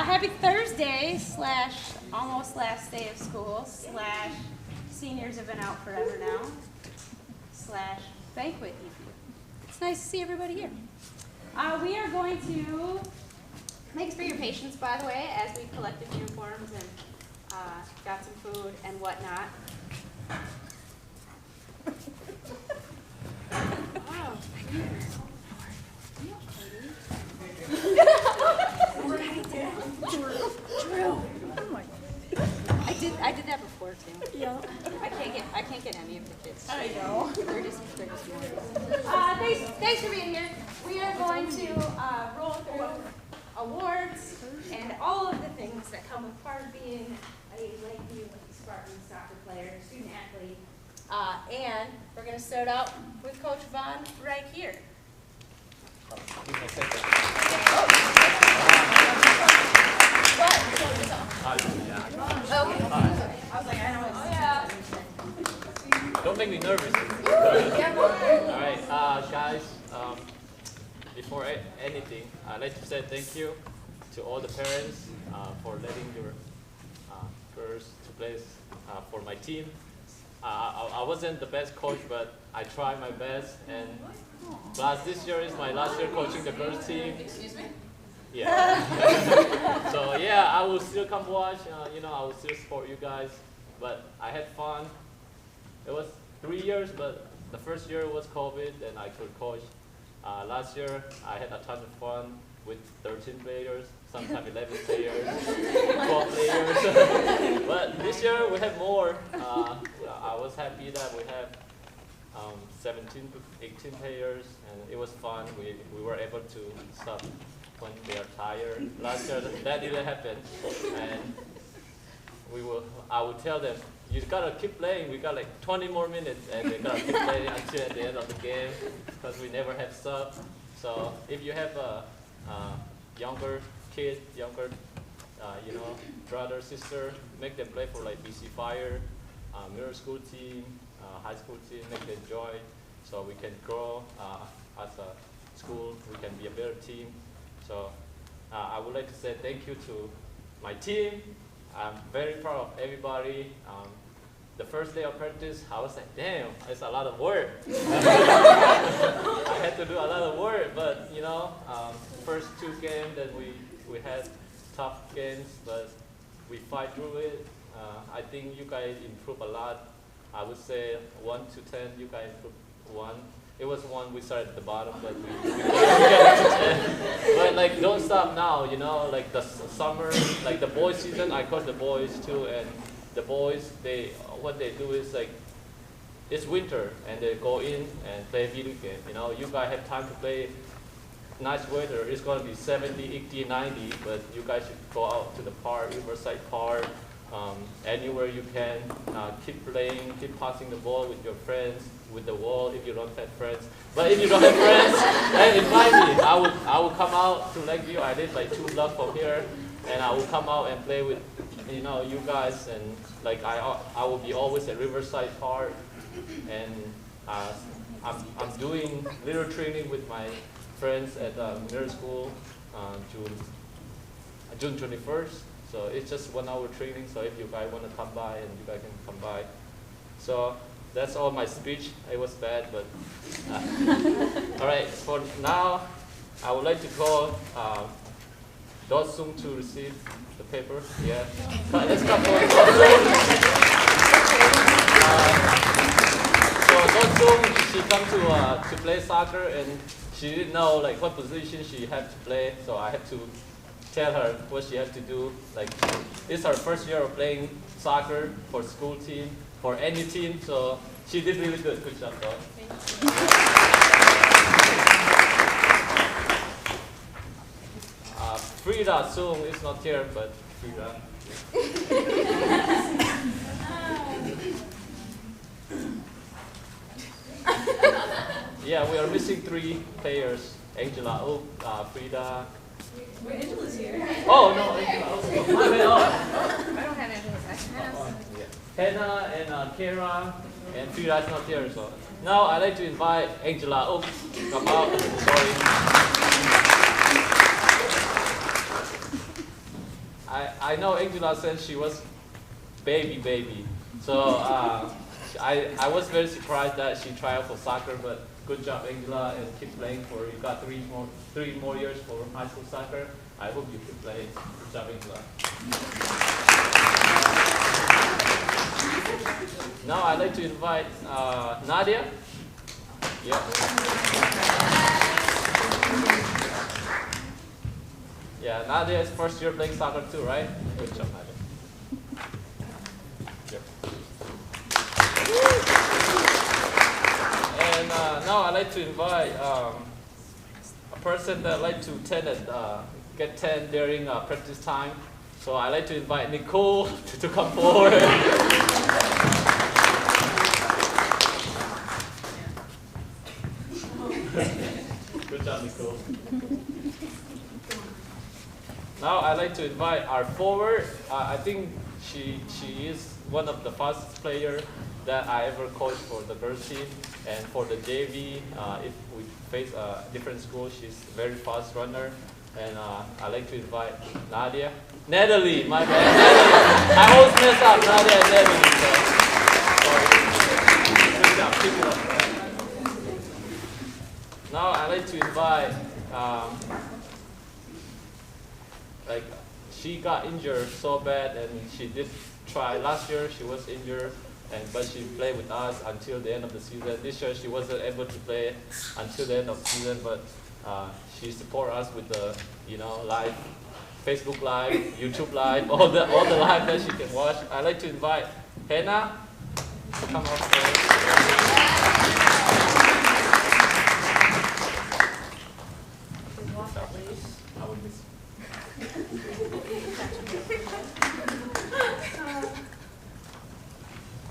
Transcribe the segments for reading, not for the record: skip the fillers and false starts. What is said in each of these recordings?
Happy Thursday / almost last day of school / seniors have been out forever now / banquet evening. It's nice to see everybody here. We are going to, thanks for your patience, by the way, as we collected uniforms and got some food and whatnot. Oh, Drew. I did that before too. Yeah. I can't get any of the kids. I know. They're just thanks for being here. We are going to roll through awards and all of the things that come with part of being a Lakeview Spartan soccer player, student athlete. And we're going to start out with Coach Vaughn right here. Don't make me nervous. All right, guys, before anything, I'd like to say thank you to all the parents for letting your girls to play for my team. I wasn't the best coach, but I tried my best. And plus, this year is my last year coaching the girls team. Excuse me? Yeah. So yeah, I will still come watch. I will still support you guys. But I had fun. It was 3 years, but the first year was COVID, and I could coach. Last year, I had a ton of fun with 13 players, sometimes 11 players, 12 players. But this year, we have more. I was happy that we have 17 to 18 players, and it was fun. We were able to stop when they are tired. Last year, that didn't happen. And I would tell them, you gotta keep playing. We got like 20 more minutes, and they gotta keep playing until at the end of the game, because we never have sub. So if you have a younger kid, brother, sister, make them play for like BC Fire, middle school team, high school team, make them join, so we can grow as a school. We can be a better team. So I would like to say thank you to my team. I'm very proud of everybody. The first day of practice, I was like, damn, it's a lot of work. I had to do a lot of work, but first 2 games, then we had tough games, but we fight through it. I think you guys improved a lot. I would say 1 to 10, you guys improved 1. It was 1, we started at the bottom, but we got to 10. But like, don't stop now, like the summer, like the boys season, I coach the boys too, and the boys, what they do is like, it's winter, and they go in and play video game. You guys have time to play. Nice weather, it's going to be 70, 80, 90, but you guys should go out to the park, Riverside Park, anywhere you can. Keep playing, keep passing the ball with your friends, with the wall if you don't have friends. But if you don't have friends, hey, invite me. I will come out to Lakeview. I live like 2 blocks from here, and I will come out and play with you guys. And like I will be always at Riverside Park, and I'm doing little training with my friends at middle school June 21st. So it's just 1 hour training. So if you guys want to come by, and you guys can come by. So that's all my speech. It was bad, but all right. For now, I would like to call Dosung to receive the paper. Yeah, let's come for Dosung. So Dosung, she come to play soccer, and she didn't know like what position she had to play. So I had to tell her what she had to do. Like, it's her first year of playing soccer for school team, for any team, so she did really good. Good job, though. Frida Sung is not here, but Frida. Yeah, we are missing 3 players. Angela, Frida. Wait, Angela's here. Oh, no, Angela. I don't have Angela's. Hannah and Kara and Frida is not here, so now I'd like to invite Angela. Oh, come out. Sorry. I know Angela since she was baby. So I was very surprised that she tried out for soccer, but good job, Angela, and keep playing for, you got 3 more years for high school soccer. I hope you keep playing. Good job, Angela. Now I'd like to invite Nadia. Yeah. Yeah, Nadia is first year playing soccer too, right? Good job, Nadia. Yep. And now I'd like to invite a person that like to get 10 during practice time. So I'd like to invite Nicole to come forward. Good job, Nicole. Now I'd like to invite our forward. I think she is one of the fastest players that I ever coached for the girls team. And for the JV, if we face a different school, she's a very fast runner. And I'd like to invite Nadia. Natalie, my bad. Natalie. I always mess up Nadia and Natalie. So. Good job, keep it up. Now I'd like to invite, she got injured so bad, and she did try last year. She was injured, but she played with us until the end of the season. This year she wasn't able to play until the end of the season, but she support us with the live, Facebook Live, YouTube Live, all the live that she can watch. I'd like to invite Hannah to come up there. I will miss you.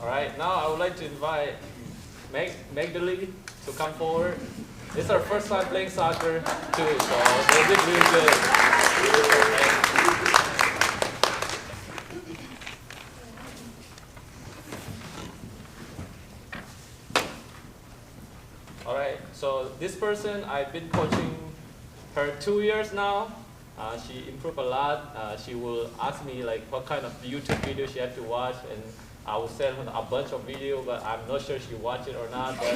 All right, now I would like to invite Magdalene to come forward. This is our first time playing soccer too, so they did really good. All right, so this person, I've been coaching her 2 years now. She improved a lot. She will ask me what kind of YouTube video she had to watch, and I will send her a bunch of video, but I'm not sure she watch it or not. But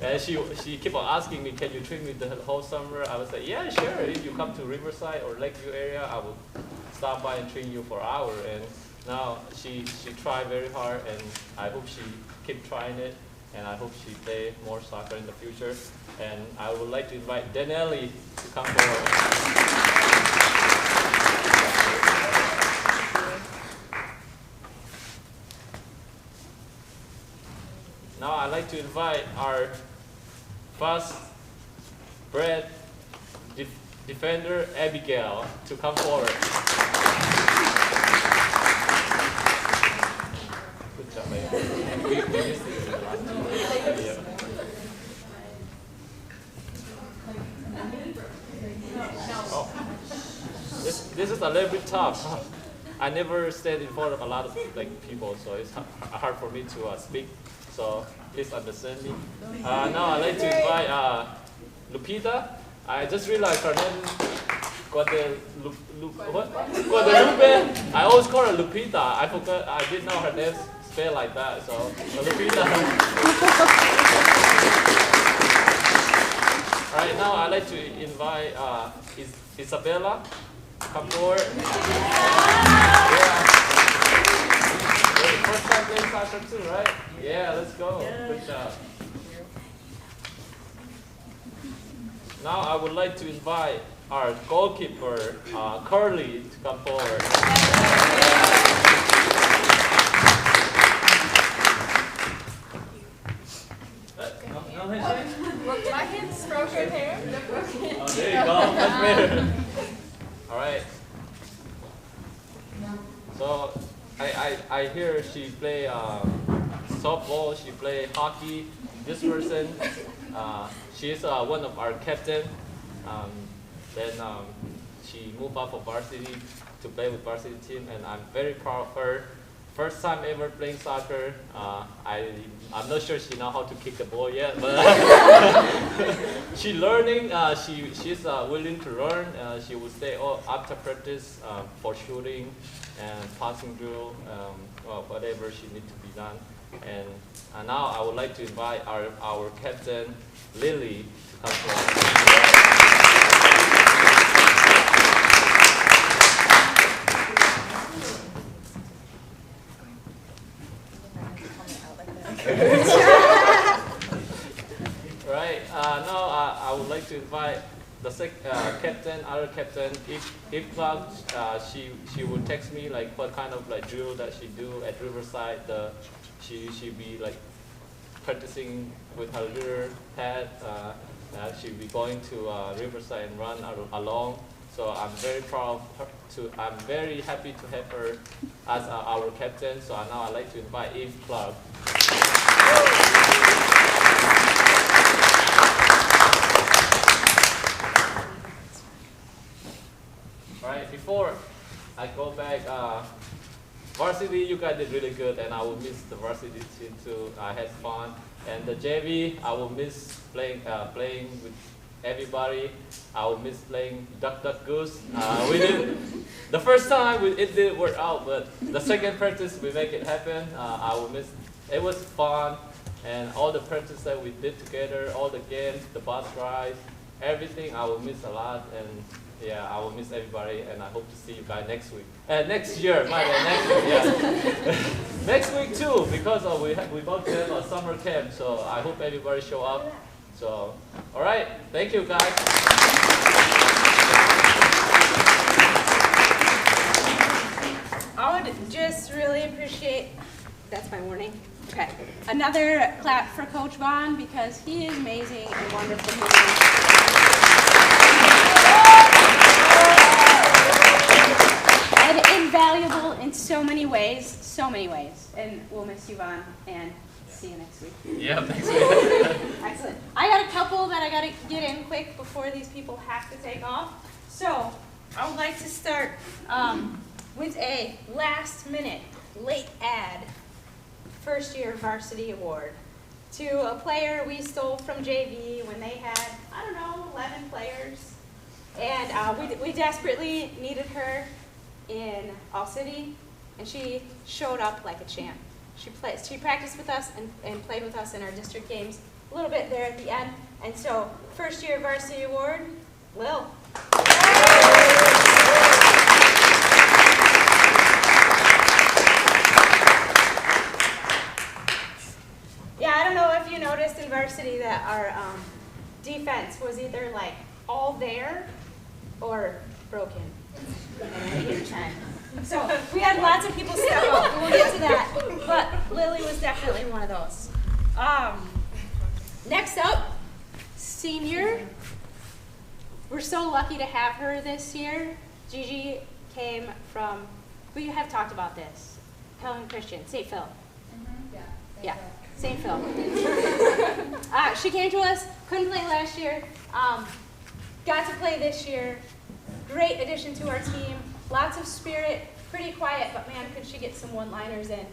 and she keep on asking me, can you train me the whole summer? I was like, yeah, sure. If you come to Riverside or Lakeview area, I will stop by and train you for an hour. And now she tried very hard, and I hope she keep trying it, and I hope she play more soccer in the future. And I would like to invite Danelli to come forward. Now I'd like to invite our fast-bred defender, Abigail, to come forward. Good job, Abigail. We missed it in the last time. Yeah. Oh. This is a little bit tough. I never stand in front of a lot of people, so it's hard for me to speak. So please understand me. Now I'd like to invite Lupita. I just realized her name Guadalupe. I always call her Lupita. I forgot. I didn't know her name spelled like that. So Lupita. All right. Now I'd like to invite Isabella. Come forward. Yeah. First time playing soccer too, right? Yeah, let's go. Good job. Now I would like to invite our goalkeeper, Curly, to come forward. My kids broken hair. Oh, there you go. That's better. All right. So I hear she play softball. She play hockey. This person, she is one of our captain. Then she moved up for varsity to play with varsity team, and I'm very proud of her first time ever playing soccer. I'm not sure she know how to kick the ball yet, but she learning. She's willing to learn. She will stay after practice for shooting and passing drill, well, whatever she needs to be done. And now I would like to invite our captain, Lily, to come forward. Right. Now I would like to invite the captain, other captain. If Clark, she would text me like what kind of like drill that she do at Riverside. She be like practicing with her little pad. She'll be going to Riverside and run along. So I'm very proud of her. I'm very happy to have her as our captain. So now I'd like to invite Eve Clark. Right, before I go back, varsity, you guys did really good, and I will miss the varsity team too. I had fun, and the JV, I will miss playing with everybody. I will miss playing Duck Duck Goose. We did the first time it didn't work out, but the second practice we make it happen. I will miss. It was fun, and all the practice that we did together, all the games, the bus rides, everything. I will miss a lot, and yeah, I will miss everybody, and I hope to see you guys next week. Next year, my bad, next year, yeah. Next week too, because we both have a summer camp, so I hope everybody show up. So, all right, thank you guys. I would just really appreciate, that's my warning. Okay. Another clap for Coach Vaughn because he is amazing and wonderful. And invaluable in so many ways. And we'll miss you, Vaughn, and see you next week. Yeah, next week. Excellent. I got a couple that I got to get in quick before these people have to take off. So I would like to start with a last-minute late ad first year varsity award to a player we stole from JV when they had, 11 players. And we desperately needed her in All City, and she showed up like a champ. She practiced with us and played with us in our district games a little bit there at the end. And so, first year varsity award, Lil. Yeah, I don't know if you noticed in varsity that our defense was either like all there or broken at any given time. So we had lots of people step up. We'll get to that. But Lily was definitely one of those. Next up, senior. We're so lucky to have her this year. Gigi came from, we have talked about this, Helen Christian, St. Phil. Yeah, St. Phil. She came to us, couldn't play last year, got to play this year. Great addition to our team. Lots of spirit, pretty quiet, but man, could she get some one-liners in.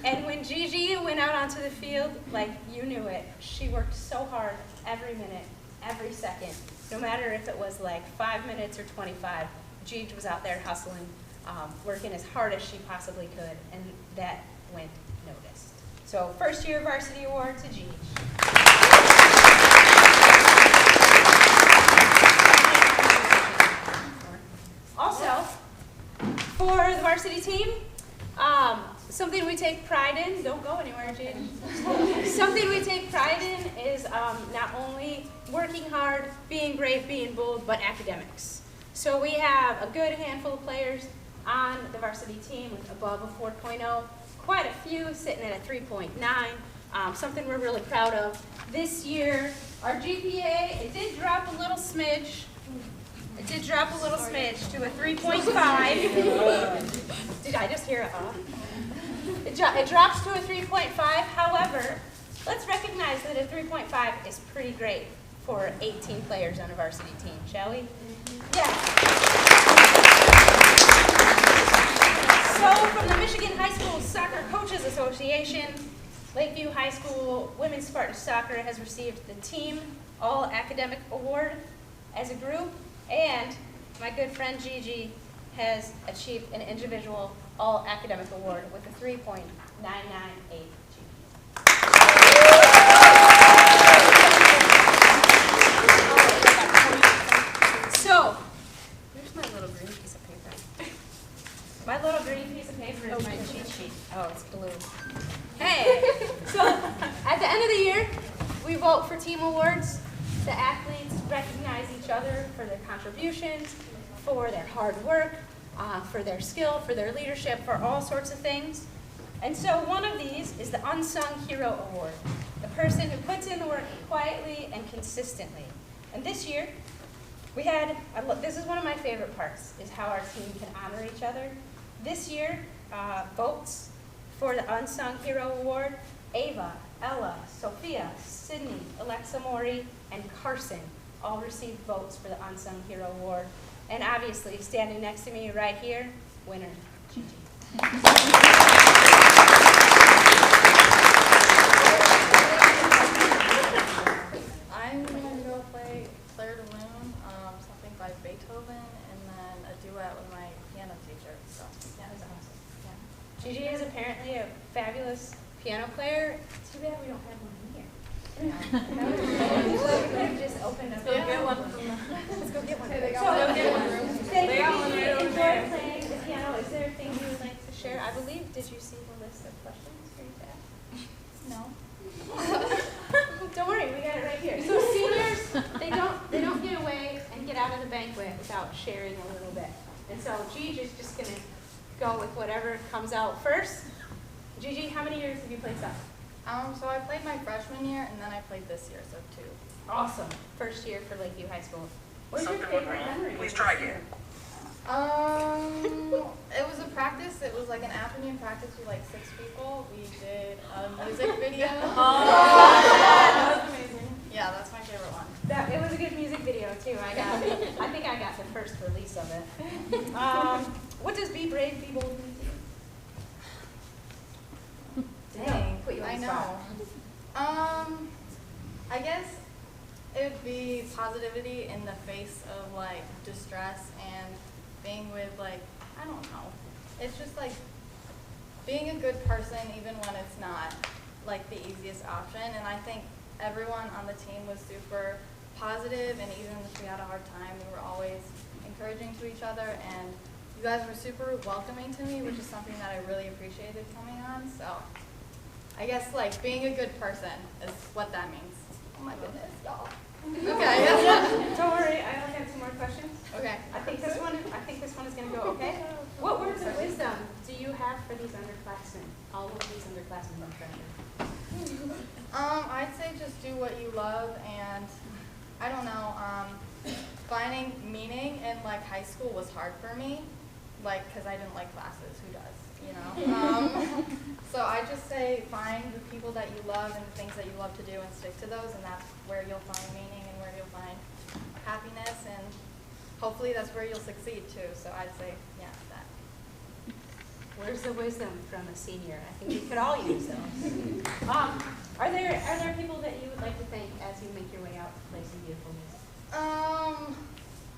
And when Gigi went out onto the field, like you knew it, she worked so hard every minute, every second. No matter if it was like 5 minutes or 25, Gigi was out there hustling, working as hard as she possibly could, and that went noticed. So first year varsity award to Gigi. Also, for the varsity team, something we take pride in, don't go anywhere, Jaden. Something we take pride in is not only working hard, being brave, being bold, but academics. So we have a good handful of players on the varsity team with above a 4.0, quite a few sitting at a 3.9, something we're really proud of. This year, our GPA, it did drop a little smidge. It did drop a little smidge to a 3.5. Did I just hear it? It drops to a 3.5. However, let's recognize that a 3.5 is pretty great for 18 players on a varsity team, shall we? Yeah. So from the Michigan High School Soccer Coaches Association, Lakeview High School Women's Spartan Soccer has received the Team All Academic Award as a group, and my good friend Gigi has achieved an individual All Academic Award with a 3.998 GPA. So, here's my little green piece of paper. My little green piece of paper is my cheat sheet. Oh, it's blue. Hey! So, at the end of the year, we vote for team awards. The athletes recognize each other for their contributions, for their hard work, for their skill, for their leadership, for all sorts of things. And so one of these is the Unsung Hero Award, the person who puts in the work quietly and consistently. And this year, we had, this is one of my favorite parts, is how our team can honor each other. This year, votes for the Unsung Hero Award, Ava, Ella, Sophia, Sydney, Alexa Mori, and Carson all received votes for the Unsung Hero Award. And obviously, standing next to me right here, winner, Gigi. I'm going to go play Claire de Lune, something by Beethoven, and then a duet with my piano teacher. So That was awesome. Yeah. Gigi is apparently a fabulous piano player. It's too bad we don't have one here. We just opened up. Go get one. Let's go get one. They got one in one room. They got one right over there. enjoy playing the piano. Is there things you would like to share? I believe, did you see the list of questions for you to ask? No. Don't worry, we got it right here. So seniors, they don't get away and get out of the banquet without sharing a little bit. And so Gigi's just gonna go with whatever comes out first. Gigi, how many years have you played soccer? So I played my freshman year, and then I played this year, so 2. Awesome. First year for Lakeview High School. What's your Something went favorite wrong. memory? Please try again. It was a practice. It was like an afternoon practice with like 6 people. We did a music video. That was amazing. Yeah, that's my favorite one. It was a good music video too. I think I got the first release of it. What does Be Brave, Be Bold mean to you? Dang, put you on I the know. I guess it would be positivity in the face of like distress and being with like, I don't know. It's just like being a good person even when it's not like the easiest option. And I think everyone on the team was super positive, and even if we had a hard time, we were always encouraging to each other, and you guys were super welcoming to me, which is something that I really appreciated coming on. So I guess like being a good person is what that means. Oh my goodness, y'all. Okay. Don't worry, I only have 2 more questions. Okay. I think this one is going to go okay. What words of wisdom do you have for these underclassmen? All of these underclassmen are treasure. I'd say just do what you love, and I don't know, finding meaning in like high school was hard for me, like because I didn't like classes. Who does, you know? So I just say find the people that you love and the things that you love to do and stick to those, and that's where you'll find meaning and where you'll find happiness, and hopefully that's where you'll succeed too. So I'd say, yeah, that. Where's the wisdom from a senior? I think we could all use those. Are there people that you would like to thank as you make your way out to play some beautiful music?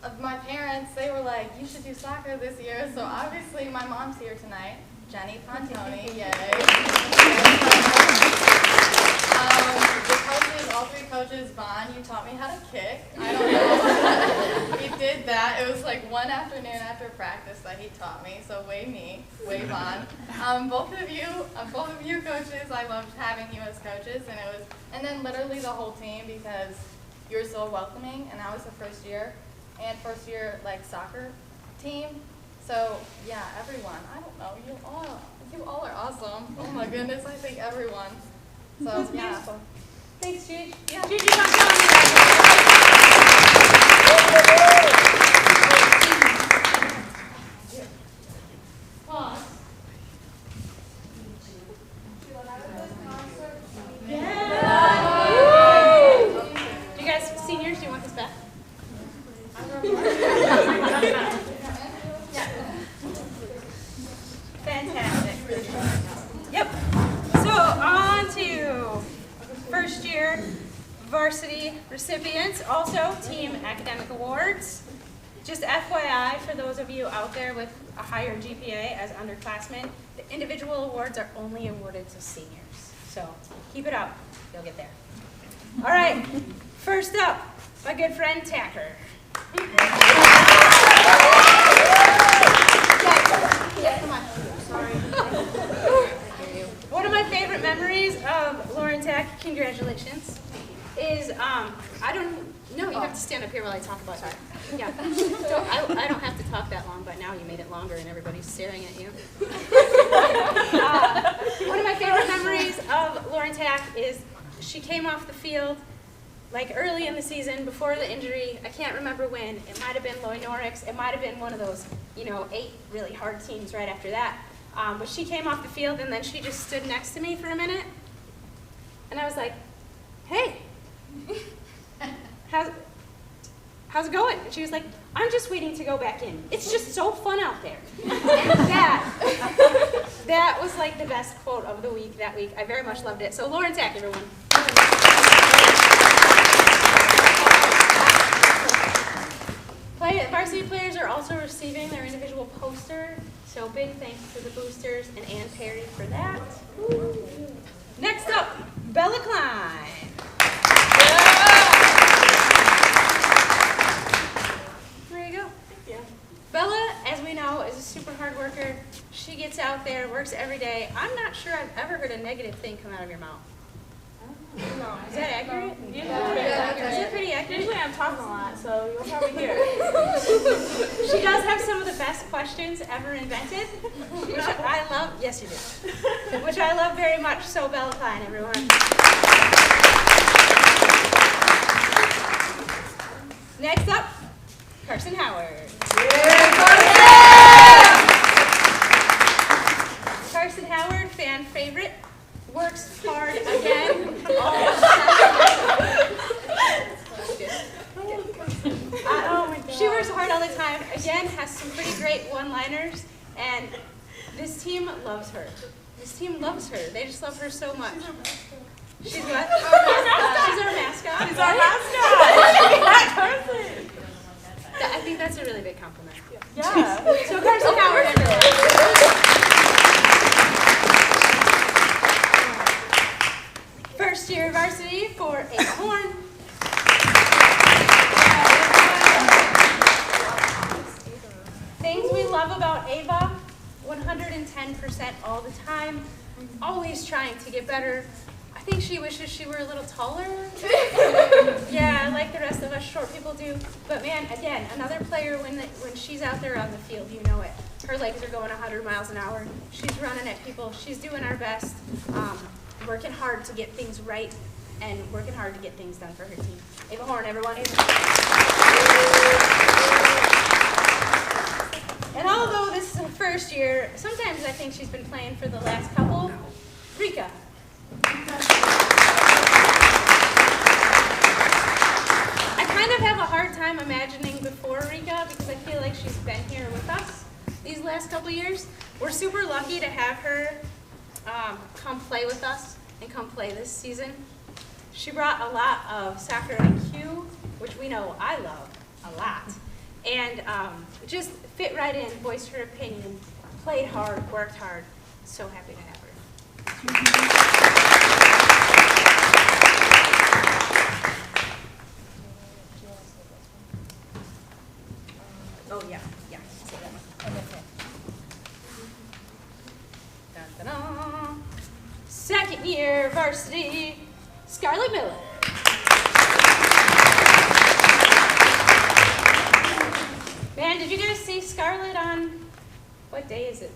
Of my parents, they were like, you should do soccer this year. So obviously my mom's here tonight, Jenny Pontoni, yay. The coaches, all 3 coaches, Vaughn, you taught me how to kick. I don't know. He did that. It was like one afternoon after practice that he taught me. So way me, way Vaughn. Both of you coaches, I loved having you as coaches, and then literally the whole team, because you're so welcoming, and that was the first year like soccer team. So yeah, everyone. I don't know. You all are awesome. Oh my goodness, I think everyone. So That's yeah. beautiful. Thanks, Gigi. Yeah. Gigi, come down. Pause. Do you guys, seniors, do you want this back? Fantastic. recipients, also team academic awards. Just FYI, for those of you out there with a higher GPA as underclassmen, the individual awards are only awarded to seniors. So keep it up, you'll get there. All right, first up, my good friend Tacker. Yeah, come on. Sorry. One of my favorite memories of Lauren Tack, congratulations, is I don't know, you have to stand up here while I talk about that. Yeah. I don't have to talk that long, but now you made it longer and everybody's staring at you. One of my favorite memories of Lauren Tack is she came off the field like early in the season before the injury. I can't remember when. It might have been Loy Norix. It might have been one of those, 8 really hard teams right after that. But she came off the field and then she just stood next to me for a minute. And I was like, hey, how's it going? And she was like, I'm just waiting to go back in. It's just so fun out there. And that was like the best quote of the week that week. I very much loved it. So Lauren Tack, everyone. Varsity players are also receiving their individual poster. So big thanks to the boosters and Ann Perry for that. Next up, Bella Klein. There you go. Thank you. Bella, as we know, is a super hard worker. She gets out there, works every day. I'm not sure I've ever heard a negative thing come out of your mouth. No. Is that accurate? Yeah. Is it pretty accurate? Usually I'm talking a lot, so you'll probably hear it. She does have some of the best questions ever invented, which I love. Yes, you do. Which I love very much. So Bella Klein, everyone. Next up, Carson Howard. Carson Howard, fan favorite, works hard again. She works hard all the time. Again, has some pretty great one-liners, and this team loves her. This team loves her. They just love her so much. She's what? She's our mascot. She's our mascot. I think that's a really big compliment. Yeah. So Carson Howard, everyone. First year varsity for Ava Horn. Things we love about Ava, 110% all the time, always trying to get better. I think she wishes she were a little taller. Yeah, like the rest of us short people do. But man, again, another player when she's out there on the field, you know it. Her legs are going 100 miles an hour. She's running at people. She's doing our best, working hard to get things right and working hard to get things done for her team. Ava Horn, everyone. And although this is her first year, sometimes I think she's been playing for the last couple. Rika. I kind of have a hard time imagining before Rika because I feel like she's been here with us these last couple years. We're super lucky to have her come play with us and come play this season. She brought a lot of soccer IQ, which we know I love a lot, and just fit right in, voiced her opinion, played hard, worked hard. So happy to have her. Oh yeah, say that one. Dun, dun, dun. Second year varsity, Scarlett Miller. Man, did you guys see Scarlett on, what day is it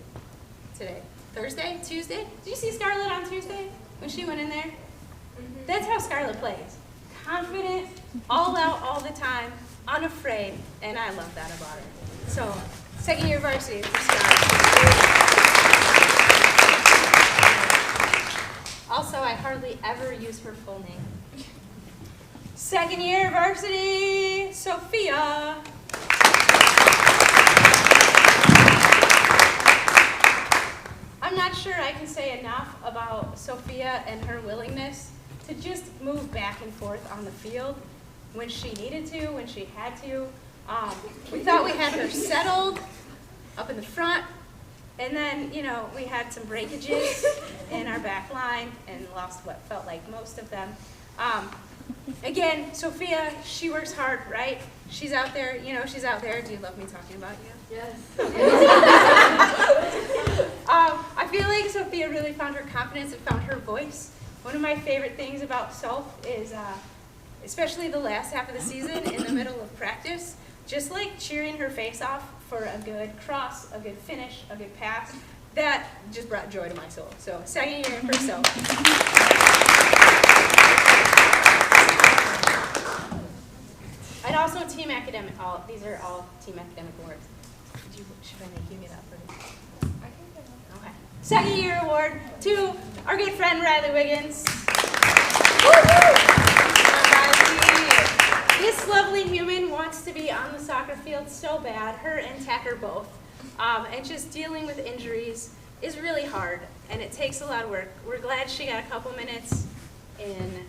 today? Thursday? Tuesday? Did you see Scarlett on Tuesday when she went in there? Mm-hmm. That's how Scarlett plays. Confident, all out all the time, unafraid, and I love that about her. So, second year varsity for Scarlett. Also, I hardly ever use her full name. Second year varsity, Sophia. I'm not sure I can say enough about Sophia and her willingness to just move back and forth on the field. when she needed to, when she had to. We thought we had her settled up in the front, and then, you know, we had some breakages in our back line and lost what felt like most of them. Again, Sophia, she works hard, right? She's out there, you know, she's out there. Do you love me talking about you? Yes. I feel like Sophia really found her confidence and found her voice. One of my favorite things about Soph is, especially the last half of the season, in the middle of practice, just like cheering her face off for a good cross, a good finish, a good pass, that just brought joy to my soul. So, second year in for Soph. And also team academic, these are all team academic awards. Should I make you get up? Okay. Second year award to our good friend Riley Wiggins. This lovely human wants to be on the soccer field so bad, her and Tacker both. And just dealing with injuries is really hard, and it takes a lot of work. We're glad she got a couple minutes in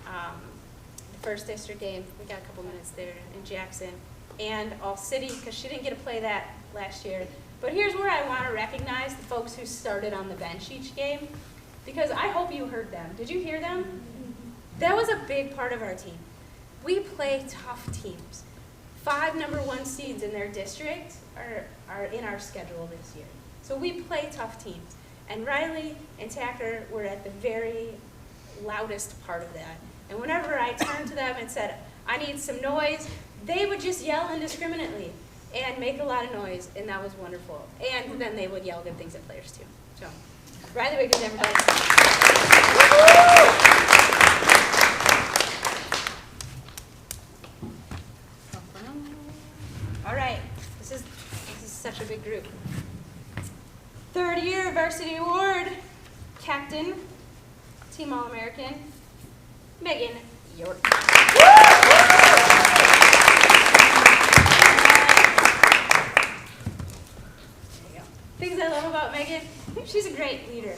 the first district game. We got a couple minutes there in Jackson and All City, because she didn't get to play that last year. But here's where I want to recognize the folks who started on the bench each game, because I hope you heard them. Did you hear them? That was a big part of our team. We play tough teams. 5 #1 seeds in their district are in our schedule this year. So we play tough teams. And Riley and Tacker were at the very loudest part of that. And whenever I turned to them and said, I need some noise, they would just yell indiscriminately and make a lot of noise, and that was wonderful. And then they would yell good things at players too. So, Riley Wiggins, everybody. All right, this is such a big group. Third year varsity award, captain, team All-American, Megan York. Things I love about Megan, she's a great leader.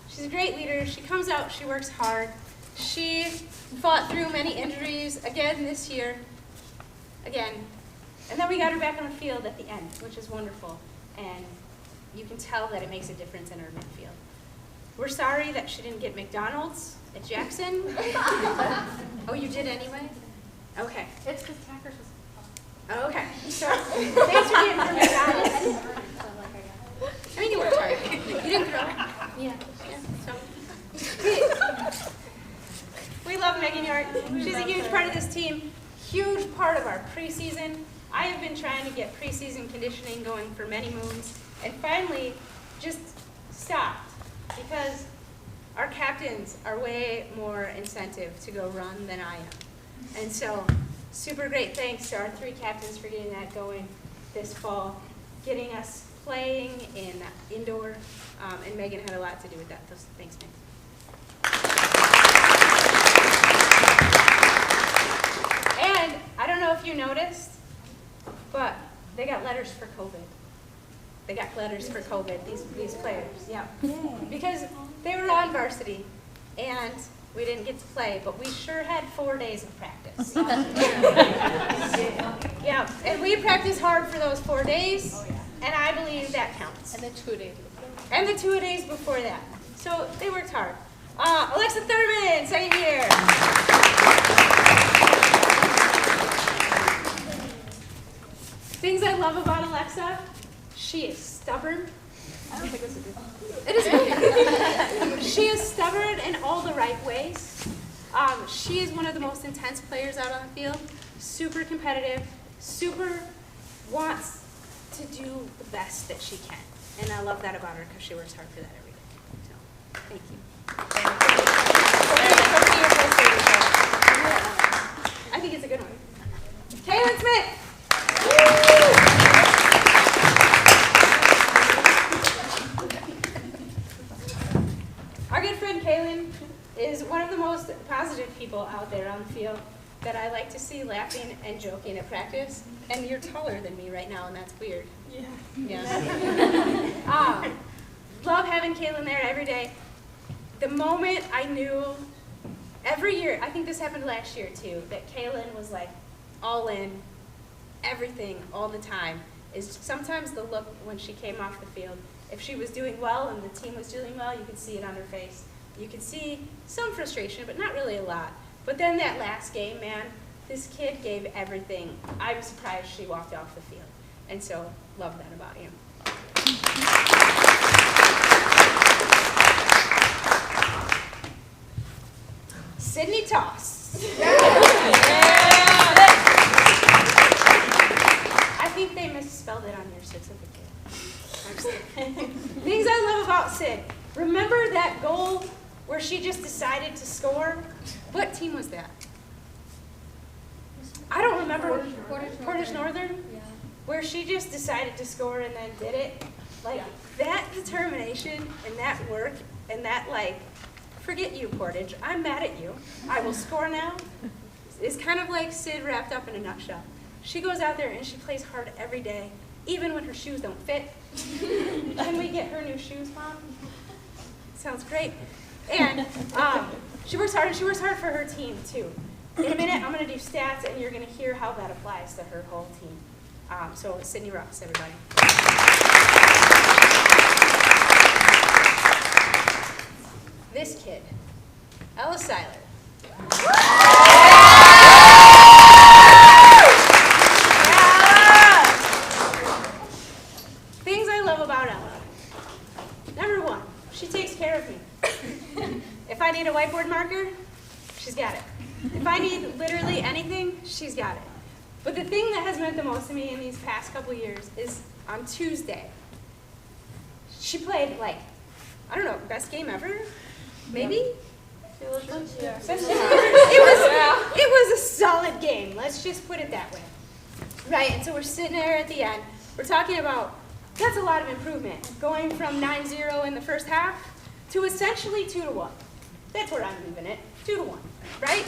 She's a great leader. She comes out, she works hard. She fought through many injuries again this year, again. And then we got her back on the field at the end, which is wonderful. And you can tell that it makes a difference in our midfield. We're sorry that she didn't get McDonald's at Jackson. Oh, you did anyway? Okay. It's because Tacker's was. Okay. So, thanks for getting her McDonald's. I mean, you worked hard. You didn't throw. Yeah. So, we love Megan York. She's a huge part of this team, huge part of our preseason. I have been trying to get preseason conditioning going for many moons, and finally just stopped because our captains are way more incentive to go run than I am. And so, super great thanks to our 3 captains for getting that going this fall, getting us playing in indoor, and Megan had a lot to do with that. So thanks, Megan. And I don't know if you noticed, but they got letters for COVID. They got letters for COVID, these players, yeah. Because they were on varsity, and we didn't get to play, but we sure had 4 days of practice. Yeah, and we practiced hard for those 4 days, and I believe that counts. And the 2 days before. And the 2 days before that. So they worked hard. Alexa Thurman, second year. Things I love about Alexa, she is stubborn. I don't think this is good. It is good. She is stubborn in all the right ways. She is one of the most intense players out on the field. Super competitive, super wants to do the best that she can. And I love that about her because she works hard for that every day. So, thank you. I think it's a good one. Kaylin Smith. Our good friend Kaylin is one of the most positive people out there on the field that I like to see laughing and joking at practice. And you're taller than me right now, and that's weird. Yeah. Love having Kaylin there every day. The moment I knew every year, I think this happened last year too, that Kaylin was like all in, everything, all the time. Is sometimes the look when she came off the field, if she was doing well and the team was doing well, you could see it on her face. You could see some frustration, but not really a lot. But then that last game, man, this kid gave everything. I was surprised she walked off the field. And so, love that about you. Sydney Toss. I think they misspelled it on your certificate. I'm just kidding. Things I love about Sid. Remember that goal where she just decided to score? What team was that? I don't remember. Portage Northern? Yeah. Where she just decided to score and then did it. Like, that determination and that work and that, like, forget you, Portage. I'm mad at you. I will score now. It's kind of like Sid wrapped up in a nutshell. She goes out there and she plays hard every day, even when her shoes don't fit. Can we get her new shoes, Mom? Sounds great. And she works hard, and she works hard for her team, too. In a minute, I'm going to do stats, and you're going to hear how that applies to her whole team. So, Sydney rocks, everybody. This kid, Ella Seiler. Things I love about Ella. Number one, she takes care of me. If I need a whiteboard marker, she's got it. If I need literally anything, she's got it. But the thing that has meant the most to me in these past couple years is on Tuesday. She played, like, I don't know, best game ever? Maybe? She looked like she It was a solid game. Let's just put it that way. Right, and so we're sitting there at the end. We're talking about, that's a lot of improvement. Going from 9-0 in the first half to essentially 2-1. That's where I'm moving it. 2-1, right?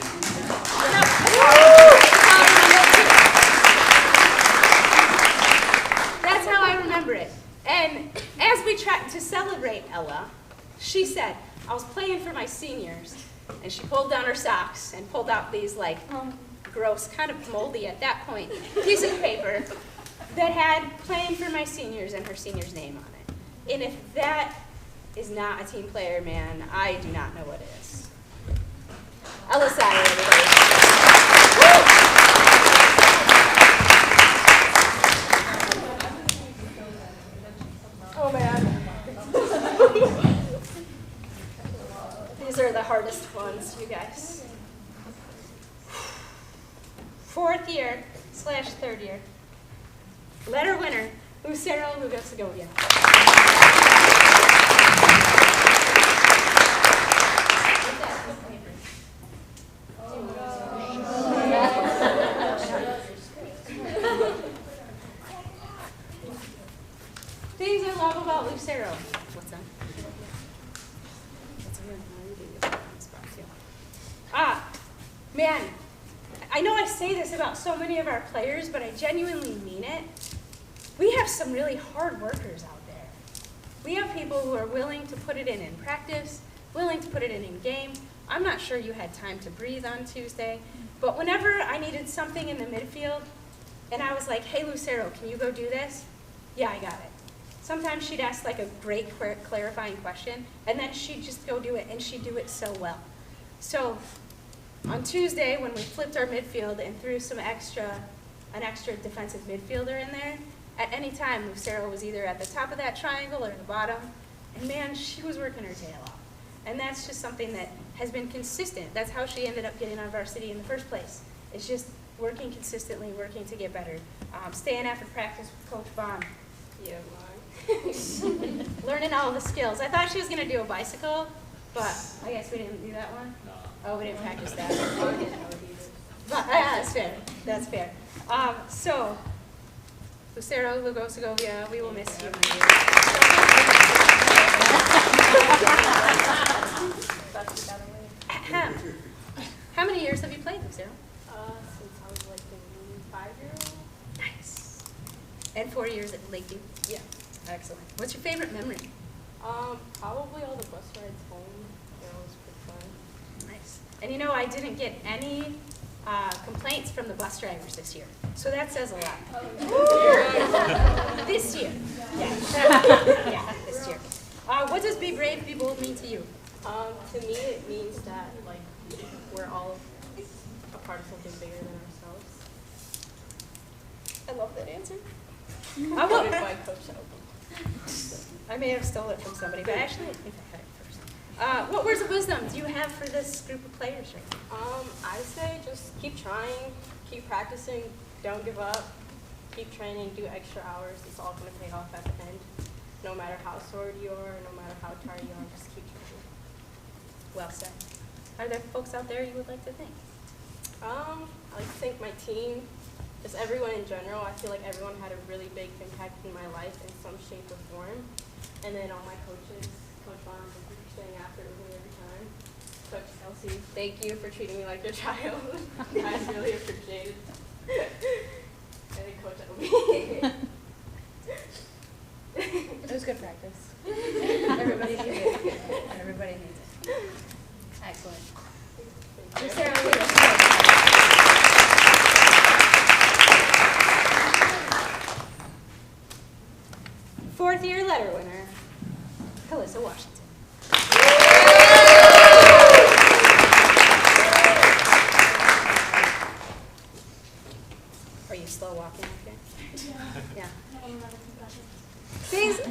That's how I remember it. And as we tried to celebrate Ella, she said, I was playing for my seniors, and she pulled down her socks and pulled out these, like, gross, kind of moldy at that point, piece of paper that had playing for my seniors and her senior's name on it. And if that is not a team player, man, I do not know what is. Ella Seiler, everybody. Oh, man. These are the hardest ones, you guys. 4th year / 3rd year. Letter winner, Lucero Lugo Segovia. Things I love about Lucero. What's that? Man, I know I say this about so many of our players, but I genuinely mean it. We have some really hard workers out there. We have people who are willing to put it in practice, willing to put it in game. I'm not sure you had time to breathe on Tuesday, but whenever I needed something in the midfield, and I was like, hey, Lucero, can you go do this? Yeah, I got it. Sometimes she'd ask like a great clarifying question, and then she'd just go do it, and she'd do it so well. So on Tuesday, when we flipped our midfield and threw an extra defensive midfielder in there, at any time, Lucero was either at the top of that triangle or the bottom, and man, she was working her tail off. And that's just something that has been consistent. That's how she ended up getting on varsity in the first place. It's just working consistently, working to get better. Staying after practice with Coach Vaughn. Yeah, Learning all the skills. I thought she was going to do a bicycle, but I guess we didn't do that one. No. Oh, we didn't practice that. But, that's fair. That's fair. So, Lucero Lugo Segovia, we will miss you. How many years have you played, Lucero? Since I was like a 5-year-old. Nice. And 4 years at Lakeview? Yeah. Excellent. What's your favorite memory? Probably all the bus rides home. It was pretty fun. Nice. And you know, I didn't get any complaints from the bus drivers this year. So that says a lot. This year. Yeah. Yeah, this year. What does be brave, be bold mean to you? To me, it means that like we're all a part of something bigger than ourselves. I love that answer. I will. By Coach Shelby. I may have stolen it from somebody, but actually I think I had it first. What words of wisdom do you have for this group of players right now? I'd say just keep trying, keep practicing, don't give up, keep training, do extra hours. It's all going to pay off at the end. No matter how sore you are, no matter how tired you are, just keep training. Well said. Are there folks out there you would like to thank? I like to thank my team, just everyone in general. I feel like everyone had a really big impact in my life in some shape or form. And then all my coaches, Coach Vaughn, thank you for staying after with me every time. Coach Kelsey, thank you for treating me like your child. I really appreciate it. And then Coach Obi. It was good practice. Everybody needs it. Everybody needs it. Excellent. Miss Sarah, what do you think? Fourth year letter winner, Calissa Washington. Are you slow walking up here? Yeah. Things I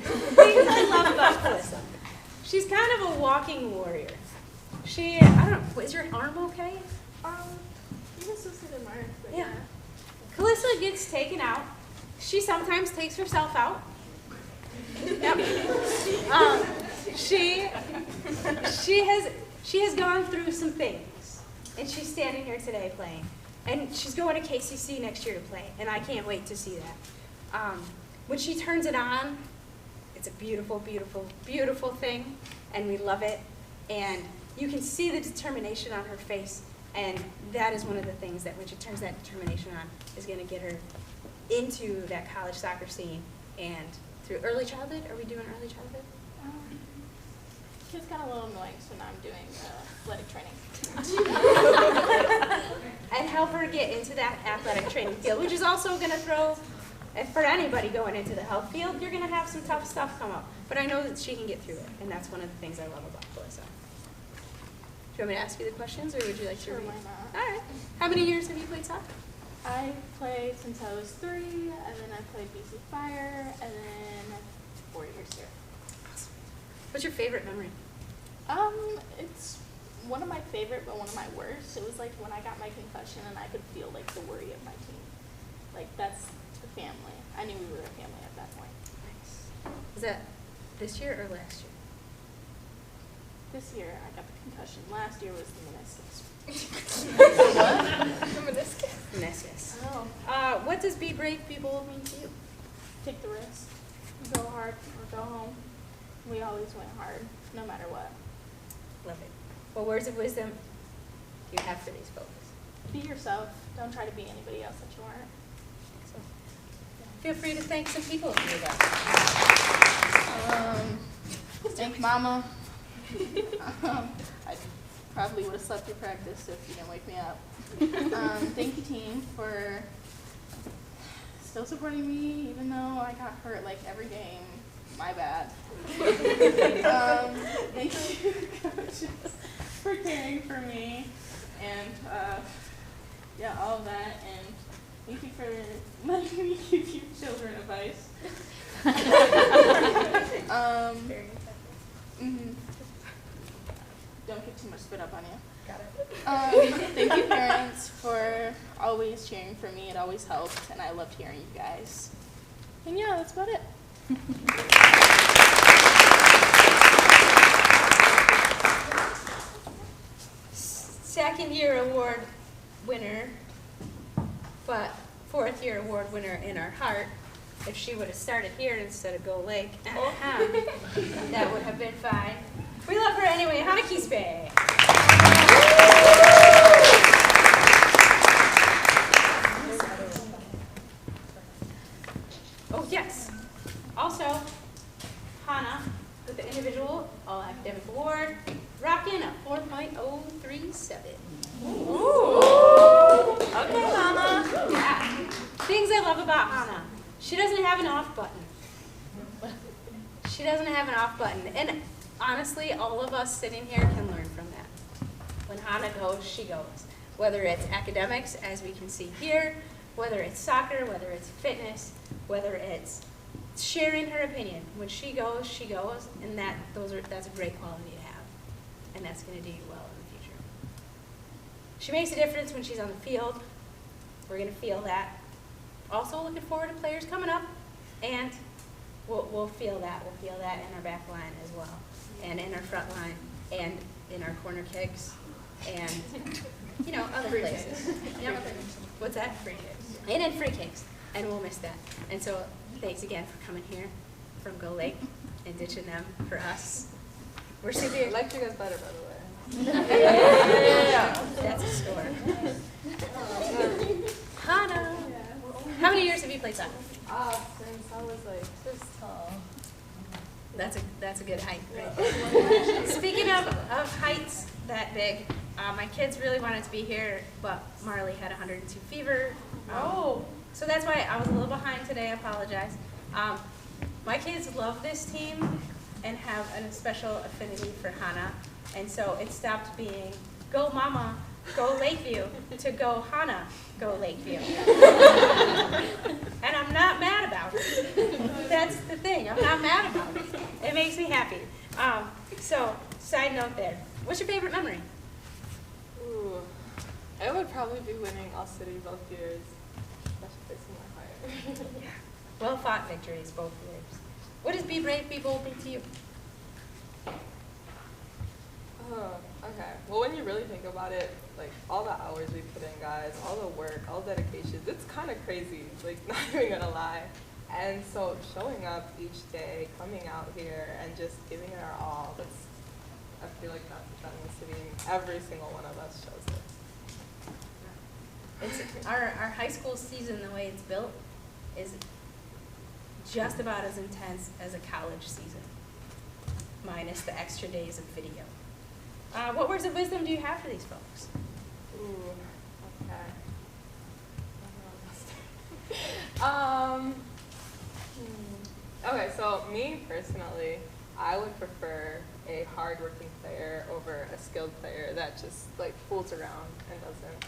love about Calissa. She's kind of a walking warrior. I don't know, is your arm okay? You can still see the mark, but Yeah. Calissa gets taken out. She sometimes takes herself out. Yep. She has gone through some things, and she's standing here today playing. And she's going to KCC next year to play, and I can't wait to see that. When she turns it on, it's a beautiful, beautiful, beautiful thing, and we love it. And you can see the determination on her face, and that is one of the things that when she turns that determination on is going to get her into that college soccer scene and through early childhood. Are we doing early childhood? Kids got a little annoying, so now I'm doing athletic training. And help her get into that athletic training field, which is also going to throw, and for anybody going into the health field, you're going to have some tough stuff come up. But I know that she can get through it, and that's one of the things I love about Calissa. Do you want me to ask you the questions, or would you like to Sure, read? why not? All right. How many years have you played soccer? I played since I was 3, and then I played BC Fire, and then 4 years here. What's your favorite memory? It's one of my favorite, but one of my worst. It was like when I got my concussion, and I could feel like the worry of my team. Like that's the family. I knew we were a family at that point. Nice. Was that this year or last year? This year I got the concussion. Last year was the meniscus. The meniscus. Meniscus. Oh. What does be brave, be bold mean to you? Take the risk. Go hard or go home. We always went hard, no matter what. Love it. What words of wisdom do you have for these folks? Be yourself. Don't try to be anybody else that you aren't. So, feel free to thank some people if you would. Thank Mama. I probably would have slept through practice if you didn't wake me up. Thank you, team, for still supporting me, even though I got hurt like every game. My bad. Thank you, coaches, for caring for me, and yeah, all of that. And thank you for letting me give you children advice. Don't get too much spit up on you. Got it. Thank you, parents, for always cheering for me. It always helped, and I loved hearing you guys. And yeah, that's about it. Second year award winner, but fourth year award winner in our heart. If she would have started here instead of Go Lake, that would have been fine. We love her anyway. Hana Kispe. Oh yes. Also, Hana with the individual all academic award. rocking a 4.037. Okay, Mama. Yeah. Things I love about Hannah. She doesn't have an off button. She doesn't have an off button. And honestly, all of us sitting here can learn from that. When Hannah goes, she goes. Whether it's academics, as we can see here, whether it's soccer, whether it's fitness, whether it's sharing her opinion. When she goes, and that's a great quality to have. And that's going to do you well in the future. She makes a difference when she's on the field. We're going to feel that. Also looking forward to players coming up, and we'll feel that. We'll feel that in our back line as well, and in our front line, and in our corner kicks, and other places. Yep. What's that? Free kicks. And in free kicks, and we'll miss that. And so thanks again for coming here from Go Lake and ditching them for us. We're super. Electric is better, by the way. That's a score. Hannah. How many years have you played soccer? Since I was just tall. That's a good height, right? Speaking of heights that big, my kids really wanted to be here, but Marley had 102 fever. So that's why I was a little behind today. I apologize. My kids love this team and have a special affinity for Hannah, and so it stopped being Go Mama, Go Lakeview to Go Hannah, Go Lakeview. And I'm not mad about it. That's the thing. I'm not mad about it. It makes me happy. So, side note there. What's your favorite memory? Ooh, it would probably be winning All City both years. That's a place in my heart. Well fought victories both years. What does Be Brave, Be Bold mean to you? Okay. Well, when you really think about it, like all the hours we put in, guys, all the work, all the dedication, it's kind of crazy. Like, not even gonna lie. And so showing up each day, coming out here, and just giving it our all, I feel like that's the city, and every single one of us shows it. It's our high school season, the way it's built, is just about as intense as a college season, minus the extra days of video. What words of wisdom do you have for these folks? Ooh, okay. Okay, so me personally, I would prefer a hardworking player over a skilled player that just fools around and doesn't,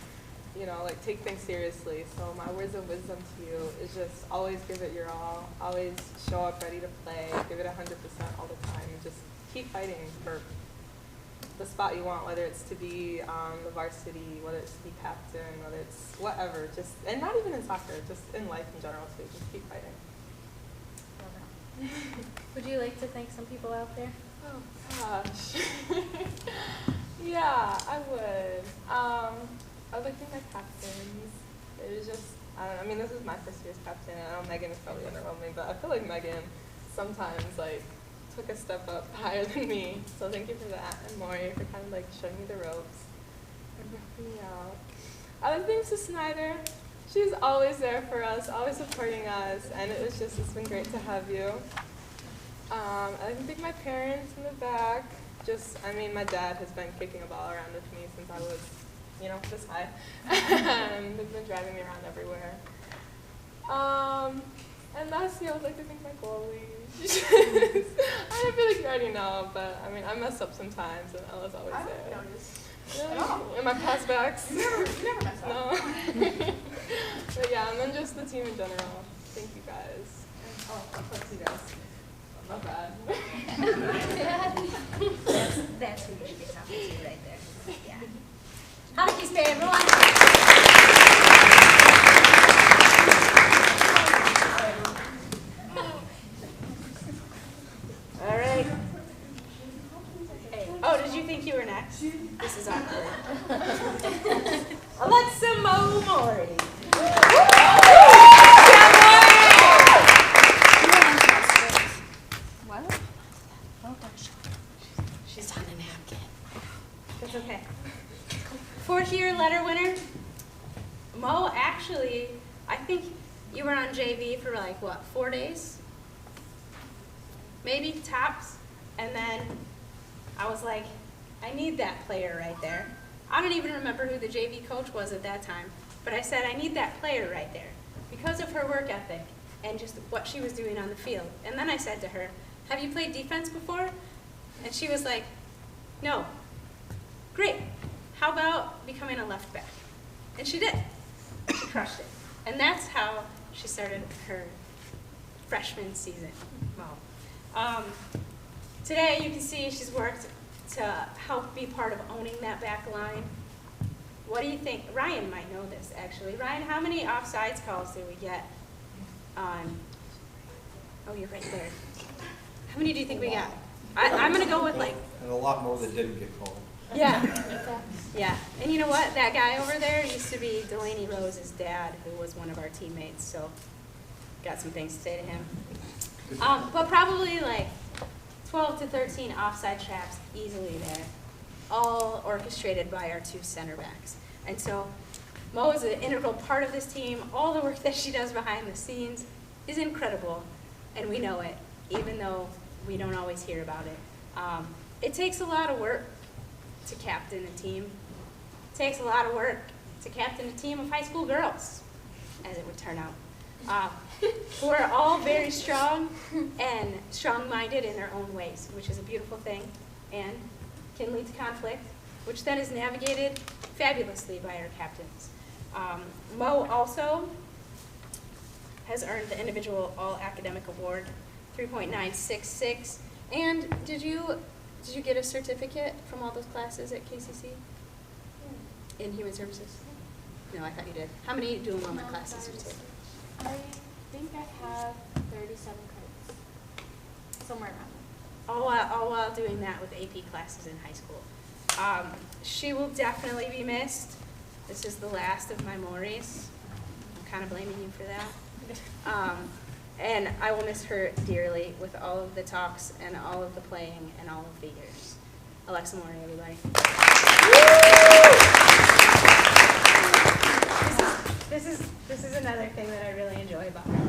take things seriously. So my words of wisdom to you is just always give it your all, always show up ready to play, give it 100% all the time, and just keep fighting for the spot you want, whether it's to be the varsity, whether it's to be captain, whether it's whatever, and not even in soccer, just in life in general too, just keep fighting. Would you like to thank some people out there? Oh gosh. Yeah, I would. I would like to thank my captains. It was just, this is my first year as captain, and I know Megan is probably underwhelming me, but I feel like Megan sometimes took a step up higher than me. So thank you for that, and Maury for kind of showing me the ropes and working me out. I would thank Ms. Snyder. She's always there for us, always supporting us, and it's been great to have you. I can thank my parents in the back. My dad has been kicking a ball around with me since I was, this high. And they've been driving me around everywhere. And lastly, I would like to thank my goalies. I feel like you already know, but I mess up sometimes, and Ella's always there. Really? And my pass backs. You never mess up. No. But yeah, and then just the team in general. Thank you guys. Of course you guys. My bad. That's who you should be talking to right there. Yeah. Hockey stand, roll on. All right. Hey. Oh, did you think you were next? This is awkward. Alexa Mori. What? Oh gosh. She's on a napkin. That's okay. Fourth-year letter winner. Mo, actually, I think you were on JV for 4 days? Maybe, tops. And then I was like, I need that player right there. I don't even remember who the JV coach was at that time, but I said, I need that player right there because of her work ethic and just what she was doing on the field. And then I said to her, have you played defense before? And she was like, no. Great. How about becoming a left back? And she did. She crushed it. And that's how she started her freshman season. Wow. Today you can see she's worked to help be part of owning that back line. What do you think? Ryan might know this, actually. Ryan, how many offsides calls did we get on? Oh, you're right there. How many do you think we got? I'm going to go with like... And a lot more that didn't get called. Yeah. Yeah. And you know what? That guy over there used to be Delaney Rose's dad, who was one of our teammates, so got some things to say to him. But probably like 12 to 13 offside traps easily there, all orchestrated by our 2 center backs. And so Mo is an integral part of this team. All the work that she does behind the scenes is incredible, and we know it, even though we don't always hear about it. It takes a lot of work to captain a team. It takes a lot of work to captain a team of high school girls, as it would turn out, who are all very strong and strong-minded in their own ways, which is a beautiful thing and can lead to conflict, which then is navigated fabulously by our captains. Mo also has earned the individual all-academic award, 3.966. And did you get a certificate from all those classes at KCC? In human services? No, I thought you did. How many dual enrollment classes did you take? I think I have 37 credits, somewhere around there. All while doing that with AP classes in high school. She will definitely be missed. This is the last of my Maurice. I'm kind of blaming you for that. And I will miss her dearly with all of the talks and all of the playing and all of the years. Alexa Maury, everybody. This is another thing that I really enjoy about her.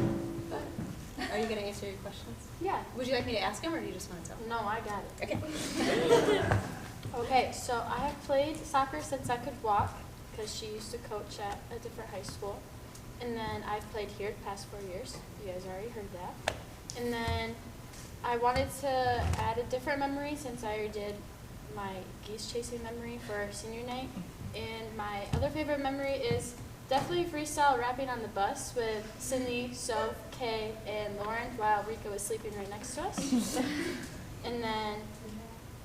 Are you going to answer your questions? Yeah. Would you like me to ask them, or do you just want to tell me? No, I got it. Okay. Okay, so I have played soccer since I could walk, because she used to coach at a different high school. And then I've played here the past 4 years. You guys already heard that. And then I wanted to add a different memory since I already did my geese chasing memory for senior night. And my other favorite memory is definitely freestyle rapping on the bus with Cindy, Soph, Kay, and Lauren while Rika was sleeping right next to us. And then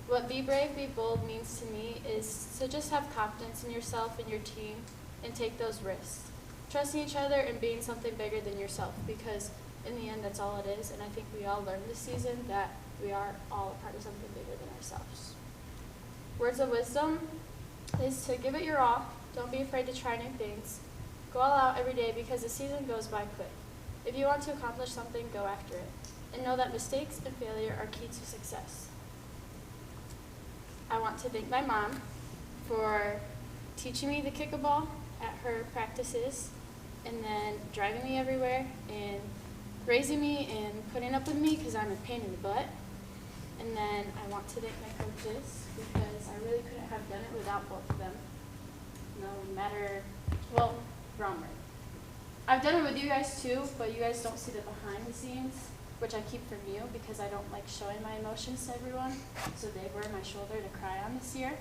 what be brave, be bold means to me is to just have confidence in yourself and your team and take those risks. Trusting each other and being something bigger than yourself, because in the end that's all it is, and I think we all learned this season that we are all a part of something bigger than ourselves. Words of wisdom is to give it your all. Don't be afraid to try new things. Go all out every day because the season goes by quick. If you want to accomplish something, go after it. And know that mistakes and failure are key to success. I want to thank my mom for teaching me to kick a ball at her practices, and then driving me everywhere, and raising me and putting up with me because I'm a pain in the butt. And then I want to thank my coaches because I really couldn't have done it without both of them. No matter, well, wrong word. I've done it with you guys too, but you guys don't see the behind the scenes, which I keep from you because I don't like showing my emotions to everyone. So they were my shoulder to cry on this year.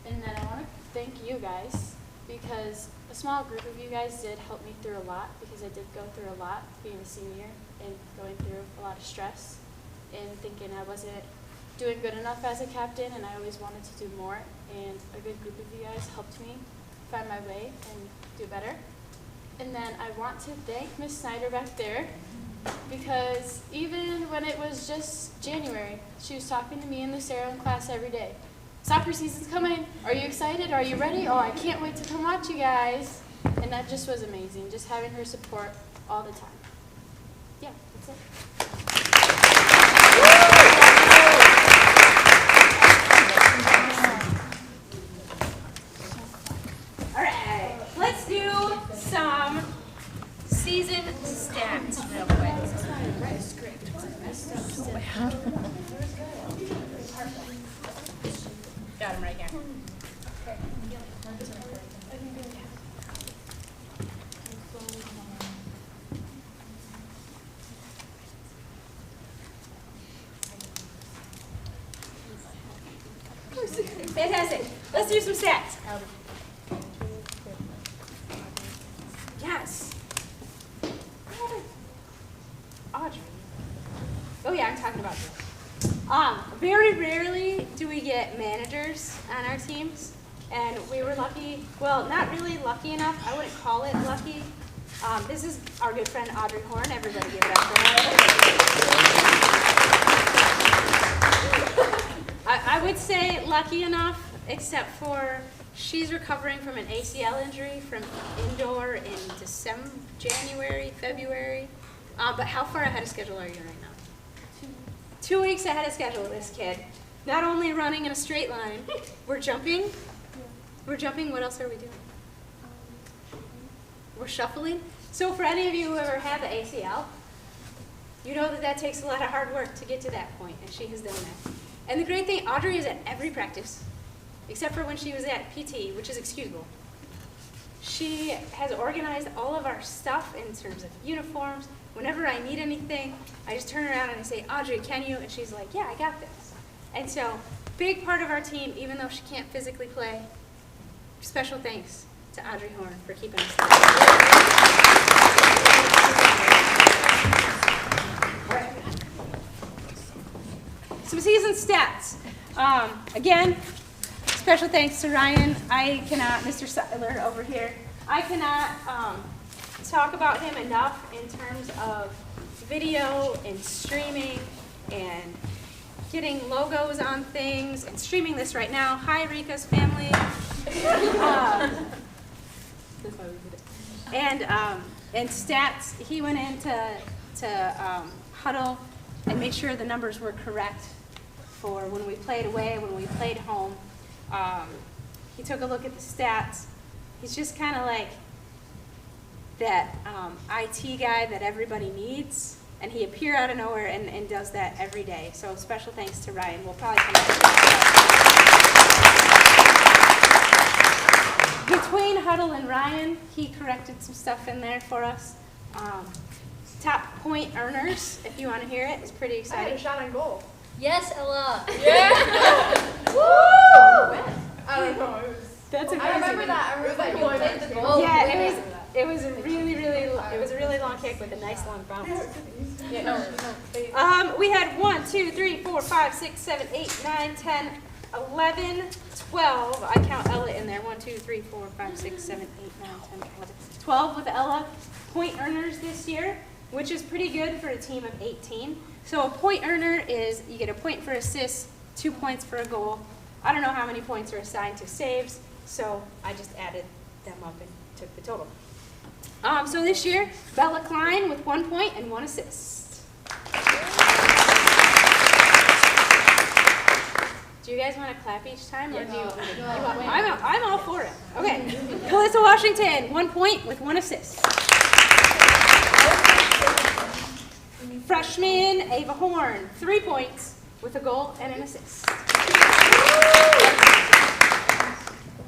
And then I want to thank you guys, because a small group of you guys did help me through a lot, because I did go through a lot being a senior and going through a lot of stress and thinking I wasn't doing good enough as a captain, and I always wanted to do more, and a good group of you guys helped me find my way and do better. And then I want to thank Miss Snyder back there, because even when it was just January, she was talking to me and Lucero in class every day. Soccer season's coming. Are you excited? Are you ready? Oh, I can't wait to come watch you guys. And that just was amazing, just having her support all the time. Yeah, that's it. All right, let's do some season stats real quick. Fantastic. Let's do some stats. Yes. Audrey. Oh yeah, I'm talking about you. Very rarely do we get managers on our teams, and we were lucky, well, not really lucky enough, I wouldn't call it lucky. This is our good friend Audrey Horn, everybody give it up for her. I would say lucky enough, except for she's recovering from an ACL injury from indoor in January, February. But how far ahead of schedule are you right now? 2 weeks ahead of schedule, this kid. Not only running in a straight line, we're jumping. We're jumping, what else are we doing? We're shuffling. So for any of you who ever had the ACL, you know that that takes a lot of hard work to get to that point, and she has done that. And the great thing, Audrey is at every practice, except for when she was at PT, which is excusable. She has organized all of our stuff in terms of uniforms. Whenever I need anything, I just turn around and I say, Audrey, can you? And she's like, yeah, I got this. And so, big part of our team, even though she can't physically play, special thanks to Audrey Horn for keeping us safe. Some season stats. Again, special thanks to Ryan. I cannot, Mr. Seiler over here, I cannot talk about him enough in terms of video and streaming and getting logos on things and streaming this right now. Hi, Rika's family. And stats, he went into Huddle and made sure the numbers were correct for when we played away, when we played home. He took a look at the stats. He's just kind of like that IT guy that everybody needs, and he appears out of nowhere and does that every day. So special thanks to Ryan. We'll probably come back to that. Between Huddle and Ryan, he corrected some stuff in there for us. Top point earners, if you want to hear it, is pretty I had exciting. a shot on goal. Yes, Ella. Yeah. Woo! I don't know. It was. That's amazing. I remember that. I remember that You goal. played the goal. Yeah, it was a really long kick with a nice long bounce. Yeah, no. We had 1, 2, 3, 4, 5, 6, 7, 8, 9, 10, 11, 12. I count Ella in there. 1, 2, 3, 4, 5, 6, 7, 8, 9, 10, 11. 12 with Ella. Point earners this year, which is pretty good for a team of 18. So a point earner is you get a point for assists, 2 points for a goal. I don't know how many points are assigned to saves, so I just added them up and took the total. So this year, Bella Klein with 1 point and 1 assist. Do you guys want to clap each time, or do you? I'm all for it. Okay. Melissa Washington, 1 point with 1 assist. Freshman Ava Horn, 3 points with a goal and an assist.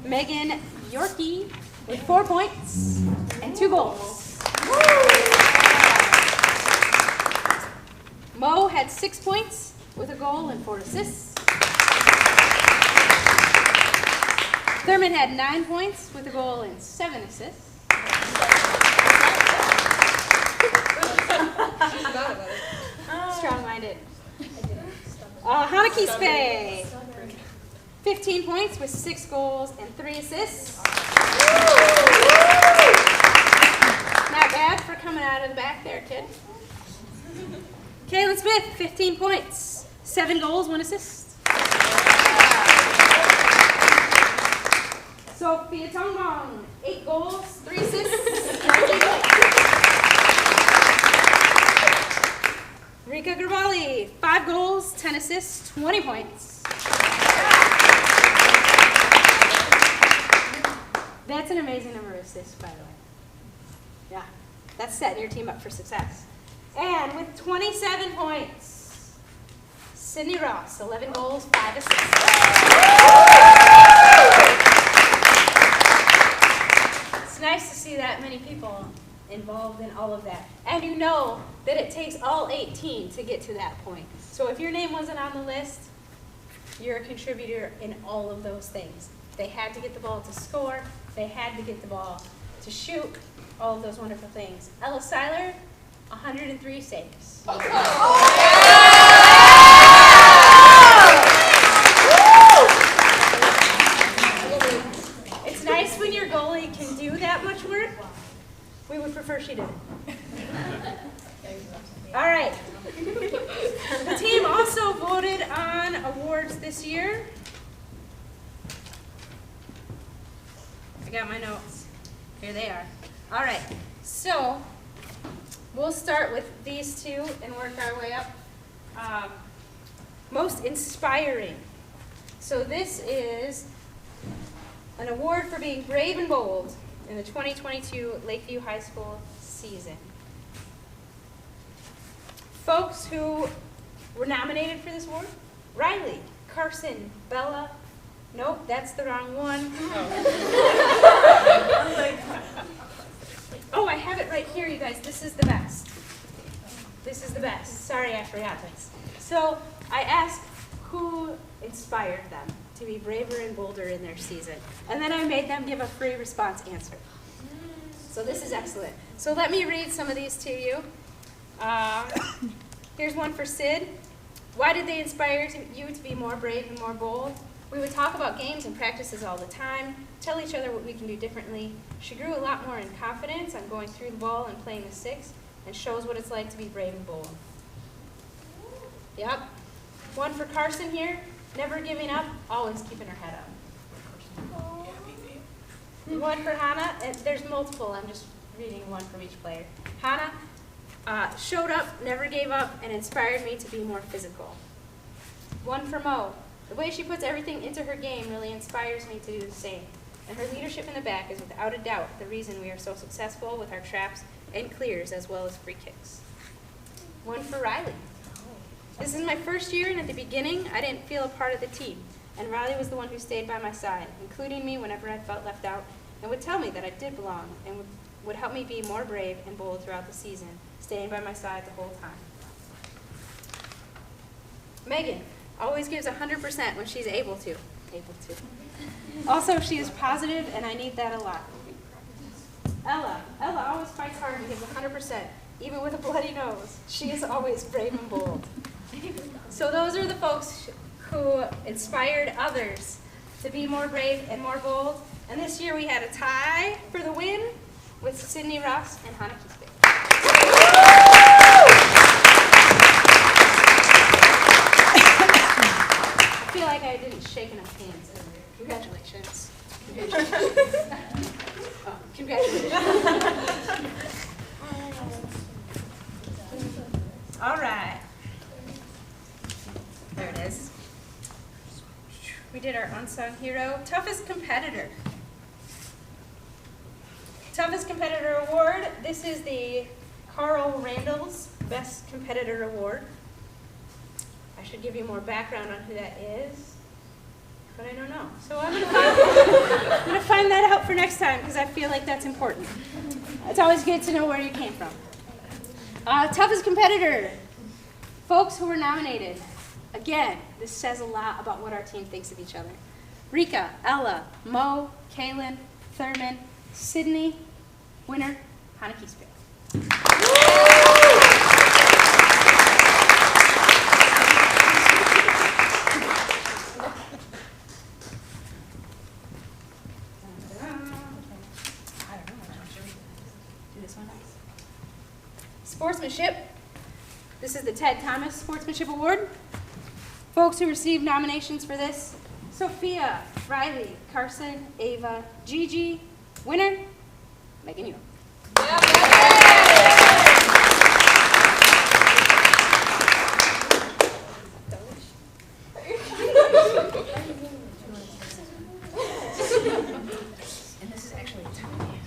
Megan Yorkie with 4 points and 2 goals. Mo had 6 points with a goal and 4 assists. Thurman had 9 points with a goal and 7 assists. Strong-minded. Hanaki Spey, 15 points with 6 goals and 3 assists. Not bad for coming out of the back there, kid. Kaylin Smith, 15 points, 7 goals, 1 assist. Sophia Tongbong, 8 goals, 3 assists. Rika Gravali, 5 goals, 10 assists, 20 points. That's an amazing number of assists, by the way. Yeah, that's setting your team up for success. And with 27 points, Sydney Ross, 11 goals, 5 assists. It's nice to see that many people involved in all of that. And you know that it takes all 18 to get to that point. So if your name wasn't on the list, you're a contributor in all of those things. They had to get the ball to score. They had to get the ball to shoot. All of those wonderful things. Ella Seiler, 103 saves. It's nice when your goalie can do that much work. We would prefer she didn't. All right. The team also voted on awards this year. I got my notes. Here they are. All right. So we'll start with these two and work our way up. Most inspiring. So this is an award for being brave and bold in the 2022 Lakeview High School season. Folks who were nominated for this award: Riley, Carson, Bella. Nope, that's the wrong one. Oh, I have it right here, you guys. This is the best. This is the best. Sorry, I forgot this. So I asked who inspired them to be braver and bolder in their season. And then I made them give a free response answer. So this is excellent. So let me read some of these to you. Here's one for Sid. Why did they inspire you to be more brave and more bold? We would talk about games and practices all the time, tell each other what we can do differently. She grew a lot more in confidence on going through the ball and playing the six, and shows what it's like to be brave and bold. Yep. One for Carson here. Never giving up, always keeping her head up. One for Hannah, and there's multiple, I'm just reading one from each player. Hannah showed up, never gave up, and inspired me to be more physical. One for Mo. The way she puts everything into her game really inspires me to do the same. And her leadership in the back is without a doubt the reason we are so successful with our traps and clears as well as free kicks. One for Riley. This is my first year, and at the beginning, I didn't feel a part of the team. And Riley was the one who stayed by my side, including me whenever I felt left out, and would tell me that I did belong, and would help me be more brave and bold throughout the season, staying by my side the whole time. Megan always gives 100% when she's able to. Also, she is positive, and I need that a lot. Ella always fights hard and gives 100%, even with a bloody nose. She is always brave and bold. So those are the folks who inspired others to be more brave and more bold. And this year we had a tie for the win with Sydney Ross and Hannah Keesbeck. I feel like I didn't shake enough hands earlier. Congratulations. Oh, congratulations. All right. There it is. We did our unsung hero. Toughest competitor. Toughest Competitor Award. This is the Carl Randall's Best Competitor Award. I should give you more background on who that is, but I don't know. So I'm gonna find that out for next time because I feel like that's important. It's always good to know where you came from. Toughest competitor. Folks who were nominated. Again, this says a lot about what our team thinks of each other. Rika, Ella, Mo, Kaylin, Thurman, Sydney, winner, Hannah Keesbeck. Sportsmanship. This is the Ted Thomas Sportsmanship Award. Folks who received nominations for this: Sophia, Riley, Carson, Ava, Gigi. Winner, Megan Yu. And this is actually a tie.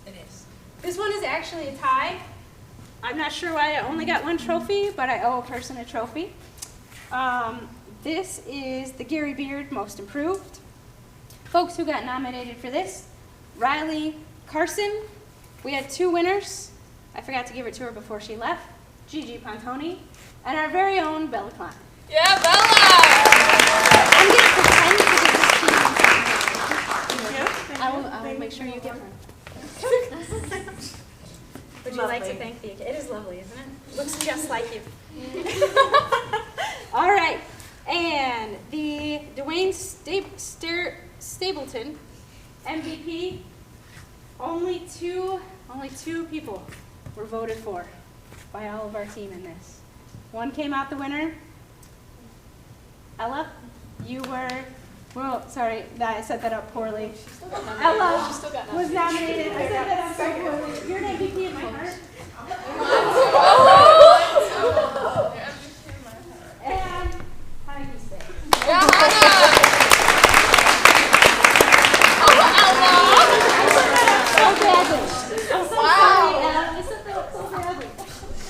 It is. This one is actually a tie. I'm not sure why I only got one trophy, but I owe a person a trophy. This is the Gary Beard Most Improved. Folks who got nominated for this: Riley, Carson. We had two winners. I forgot to give it to her before she left. Gigi Pontoni, and our very own Bella Klein. Yeah, Bella! I'm gonna pretend to give this to you. I will make sure you get one. Would you like to thank the, it is lovely, isn't it? Looks just like you. All right, and the Dwayne Stapleton MVP, only two people were voted for by all of our team in this. One came out the winner. Ella, you were, well, sorry, I set that up poorly. Ella was nominated. I set that up so poorly. You're an MVP in my heart. And Hanukkah's Day. So badly. I'm so sorry, Ella. I set that up so badly.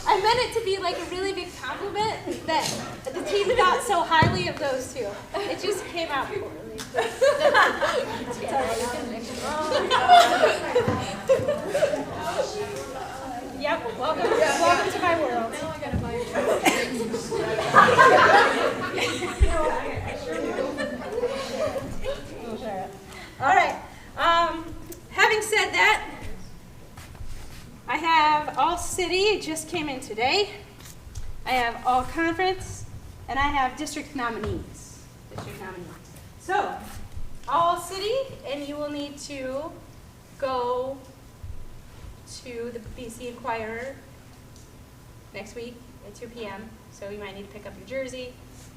I meant it to be like a really big compliment that the team thought so highly of those two. It just came out poorly. Yep, welcome to my world. Now I gotta buy you. All right. Having said that, I have all city, it just came in today. I have all conference, and I have district nominees. So, all city, and you will need to go to the BC Inquirer next week at 2 p.m. So you might need to pick up your jersey.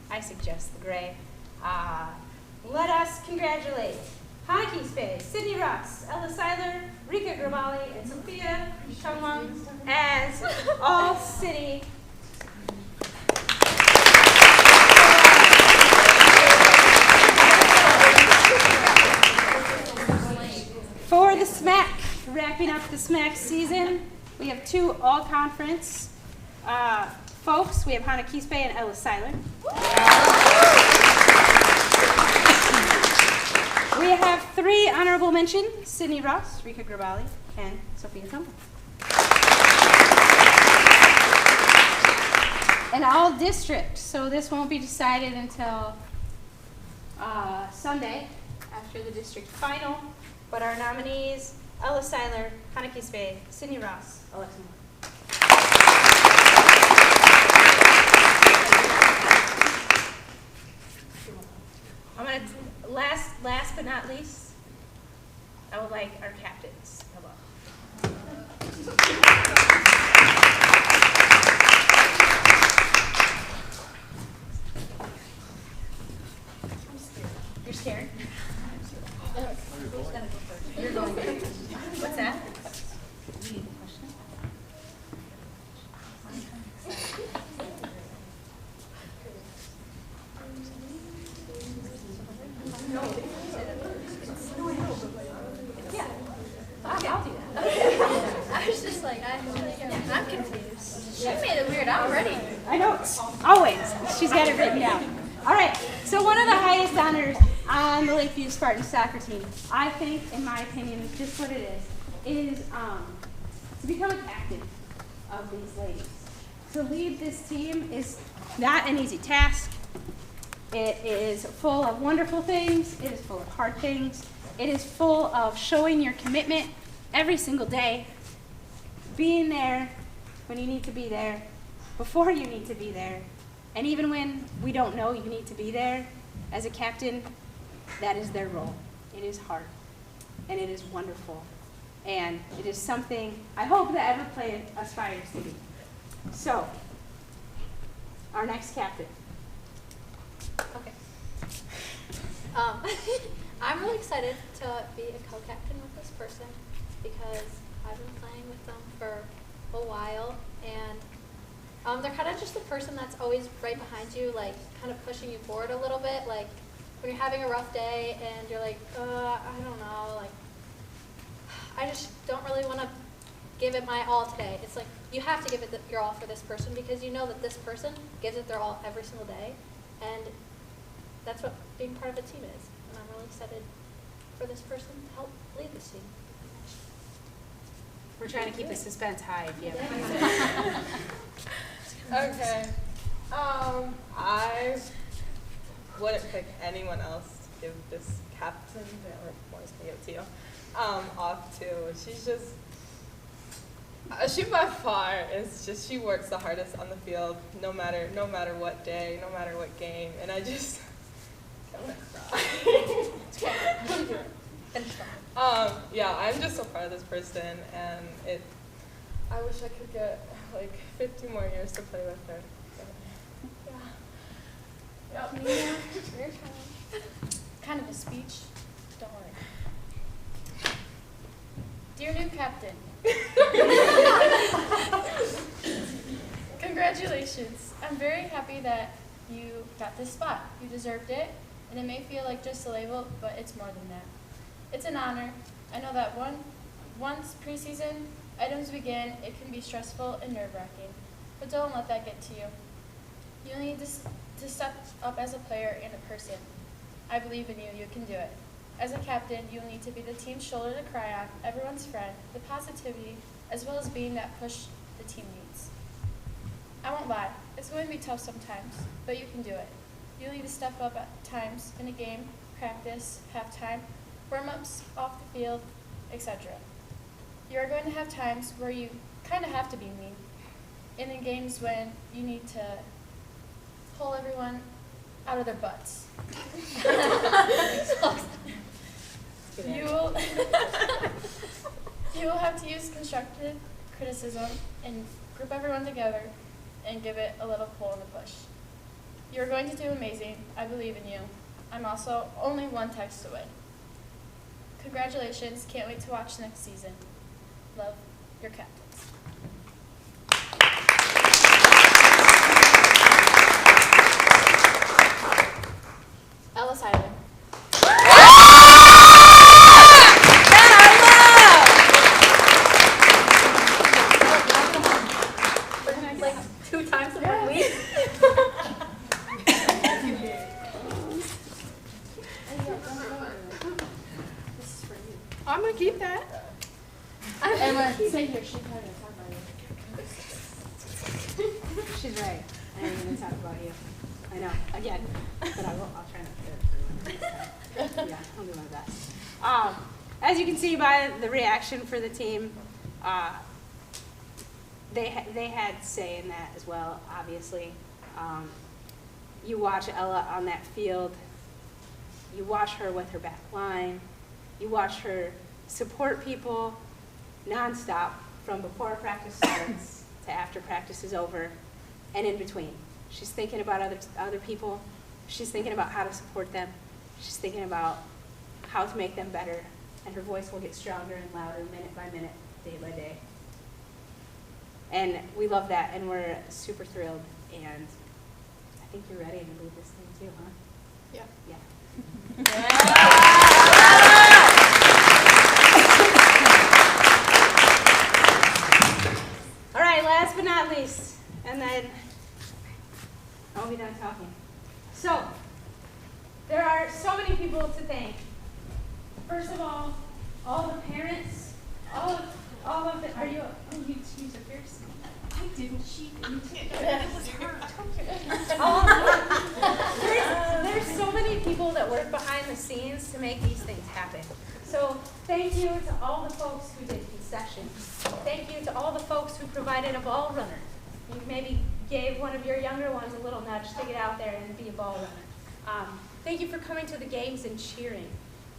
I suggest the gray. Let us congratulate Hanukkah's Space, Sydney Ross, Ella Seiler, Rika Grabali, and Sophia Shangwang as all city. For the SMAC, wrapping up the SMAC season, we have two all-conference folks. We have Hannah Kispe and Ella Seiler. We have three honorable mentions: Sydney Ross, Rika Grabali, and Sophia Tumble. And all district, so this won't be decided until Sunday after the district final. But our nominees: Ella Seiler, Hannah Kispe, Sydney Ross, Alexa Moore. I'm gonna last but not least, I would like our captains. Hello. You're scared? You're going to. What's that? You need a question? Yeah. I'll do that. I was just like, I'm confused. She made it weird. I'm ready. I know. Always. She's got it written down. All right. So one of the highest honors on the Lakeview Spartan soccer team, I think, in my opinion, just what it is to become a captain of these ladies. To lead this team is not an easy task. It is full of wonderful things. It is full of hard things. It is full of showing your commitment every single day, being there when you need to be there, before you need to be there, and even when we don't know you need to be there. As a captain, that is their role. It is hard, and it is wonderful, and it is something I hope that every player aspires to be. So, our next captain. Okay. I'm really excited to be a co-captain with this person because I've been playing with them for a while, and they're kind of just the person that's always right behind you, like kind of pushing you forward a little bit. Like when you're having a rough day and you're like, I don't know, like I just don't really want to give it my all today. It's like you have to give it your all for this person because you know that this person gives it their all every single day, and that's what being part of a team is. And I'm really excited for this person to help lead this team. We're trying to keep the suspense high if you have Okay. I wouldn't pick anyone else to give this captain, or Morris can give it to you, off to. She's just, she by far is just, she works the hardest on the field, no matter what day, no matter what game, and I just, I'm gonna cry. Yeah, I'm just so proud of this person, and I wish I could get like 50 more years to play with her. But, yeah. Yep. Your turn. Kind of a speech. Don't worry. Dear new captain. Congratulations. I'm very happy that you got this spot. You deserved it, and it may feel like just a label, but it's more than that. It's an honor. I know that once preseason items begin, it can be stressful and nerve-wracking, but don't let that get to you. You need to step up as a player and a person. I believe in you. You can do it. As a captain, you'll need to be the team's shoulder to cry on, everyone's friend, the positivity, as well as being that push the team needs. I won't lie. It's going to be tough sometimes, but you can do it. You'll need to step up at times in a game, practice, halftime, warm-ups, off the field, etc. You are going to have times where you kind of have to be mean, and in games when you need to pull everyone out of their butts. You will have to use constructive criticism and group everyone together and give it a little pull and a push. You're going to do amazing. I believe in you. I'm also only one text away. Congratulations. Can't wait to watch next season. Love, your captains. Ellis Island. Like 2 times in 1 week. I'm gonna keep that. Emma, sit here. She's not gonna talk about you. She's right. I ain't gonna talk about you. I know. Again, but I will. I'll try not to. Yeah, I'll do my best. As you can see by the reaction for the team, they had say in that as well. Obviously, you watch Ella on that field. You watch her with her back line. You watch her support people nonstop from before practice starts to after practice is over and in between. She's thinking about other people. She's thinking about how to support them. She's thinking about how to make them better. And her voice will get stronger and louder minute by minute, day by day. And we love that, and we're super thrilled. And I think you're ready to lead this thing too, huh? Yeah. Yeah. All right, last but not least, and then I'll be done talking. So, there are so many people to thank. First of all the parents, all of the, are you, oh, you choose a fierce? I didn't, she didn't. It was her. There's so many people that work behind the scenes to make these things happen. So thank you to all the folks who did concessions. Thank you to all the folks who provided a ball runner. You maybe gave one of your younger ones a little nudge to get out there and be a ball runner. Thank you for coming to the games and cheering.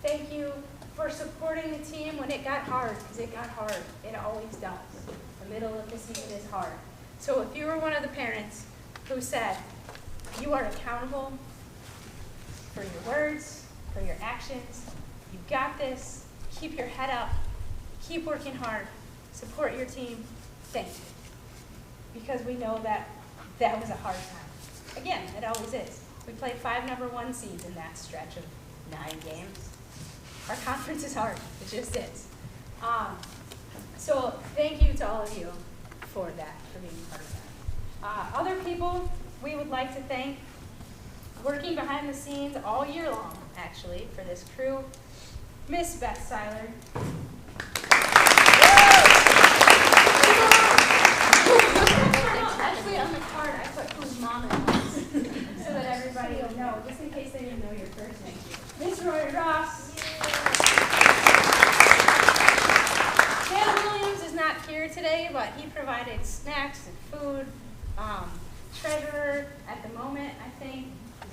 Thank you for supporting the team when it got hard, because it got hard. It always does. The middle of the season is hard. So if you were one of the parents who said, you are accountable for your words, for your actions, you got this, keep your head up, keep working hard, support your team, thank you. Because we know that that was a hard time. Again, it always is. We played 5 number 1 seeds in that stretch of 9 games. Our conference is hard, it just is. So thank you to all of you for that, for being part of that. Other people we would like to thank, working behind the scenes all year long, actually, for this crew, Miss Beth Seiler. Actually, on the card, I put whose mom it was, so that everybody would know, just in case they food, treasurer at the moment, I think.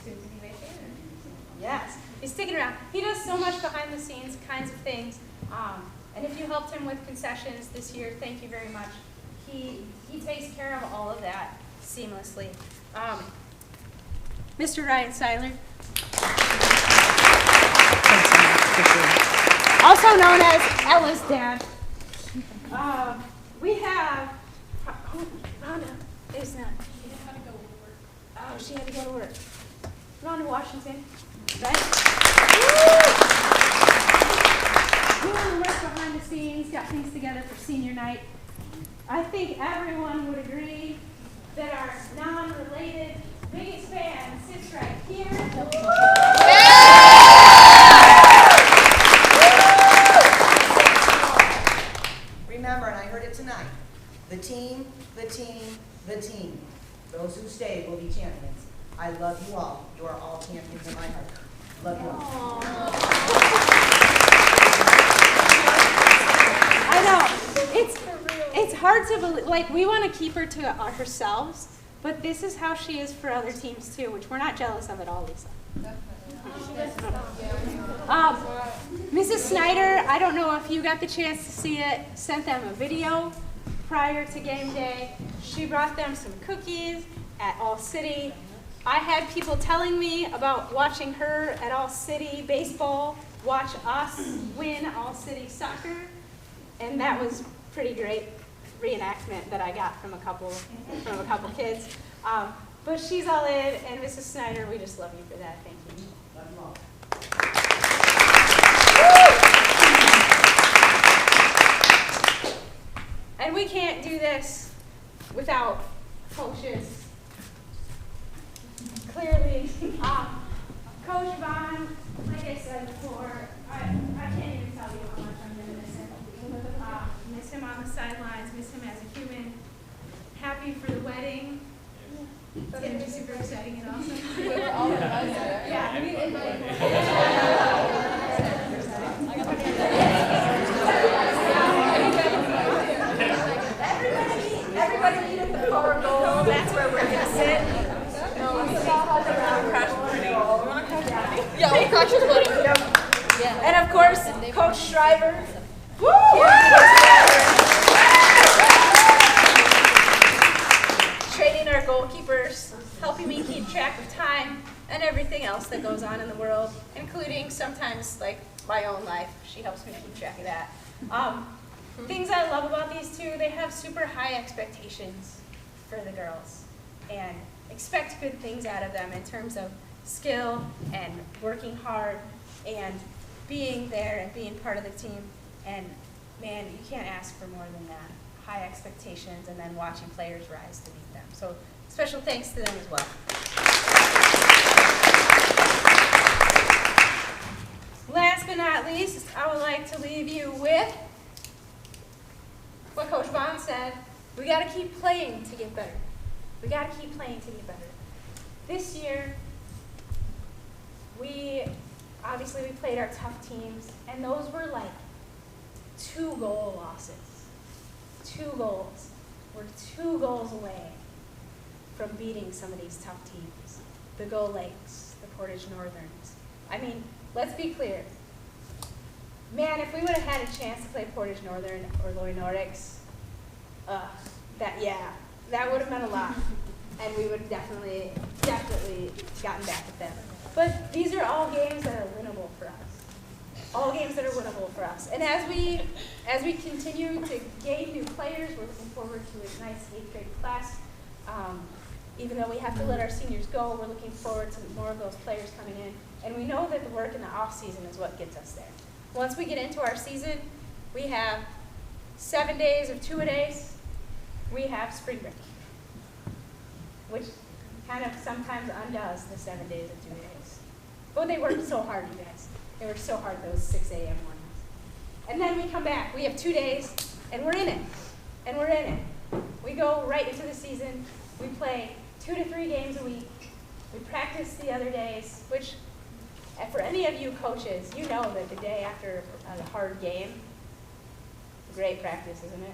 Soon to be vacation. Yes, he's sticking around. He does so much behind the scenes kinds of things. And if you helped him with concessions this year, thank you very much. He takes care of all of that seamlessly. Mr. Ryan Seiler, also known as Ella's dad. We have, Rhonda is not. She had to go to work. Oh, she had to go to work. Rhonda Washington, right? Who worked behind the scenes, got things together for senior night. I think everyone would agree that our non-related biggest fan sits right here. Remember, and I heard it tonight, the team, the team, the team. Those who stay will be champions. I love you all. You are all champions in my heart. Love you all. I know. It's hard to believe. Like, we want to keep her to ourselves, but this is how she is for other teams too, which we're not jealous of at all, Lisa. Mrs. Snyder, I don't know if you got the chance to see it, sent them a video prior to game day. She brought them some cookies at All City. I had people telling me about watching her at All City baseball, watch us win All City soccer, and that was pretty great reenactment that I got from a couple kids. But she's all in, and Mrs. Snyder, we just love you for that. Thank you. Love you all. And we can't do this without coaches. Clearly, Coach Vaughn, like I said before, I can't even tell you how much I'm going to miss him. Miss him on the sidelines, miss him as a human. Happy for the wedding. It's going to be super exciting and awesome. Yeah, we everybody meet at the power goal. That's where we're going to sit. Yeah, we'll crash your wedding. And of course, Coach Shriver. Training our goalkeepers, helping me keep track of time and everything else that goes on in the world, including sometimes like my own life. She helps me keep track of that. Things I love about these two, they have super high expectations for the girls and expect good things out of them in terms of skill and working hard and being there and being part of the team. And man, you can't ask for more than that. High expectations and then watching players rise to meet them. So special thanks to them as well. Last but not least, I would like to leave you with what Coach Vaughn said. We got to keep playing to get better. We got to keep playing to get better. This year, we played our tough teams, and those were like 2-goal losses. 2 goals. We're 2 goals away from beating some of these tough teams. The Go Lakes, the Portage Northerns. I mean, let's be clear. Man, if we would have had a chance to play Portage Northern or Loy Nordics, that would have meant a lot. And we would have definitely gotten back at them. But these are all games that are winnable for us. All games that are winnable for us. And as we continue to gain new players, we're looking forward to a nice 8th grade class. Even though we have to let our seniors go, we're looking forward to more of those players coming in. And we know that the work in the off season is what gets us there. Once we get into our season, we have 7 days of 2-a-days. We have spring break, which kind of sometimes undoes the 7 days of 2-a-days. But they worked so hard, you guys. They worked so hard those 6 a.m. mornings. And then we come back. We have 2 days, and we're in it. And we're in it. We go right into the season. We play 2 to 3 games a week. We practice the other days, which for any of you coaches, you know that the day after a hard game, great practice, isn't it?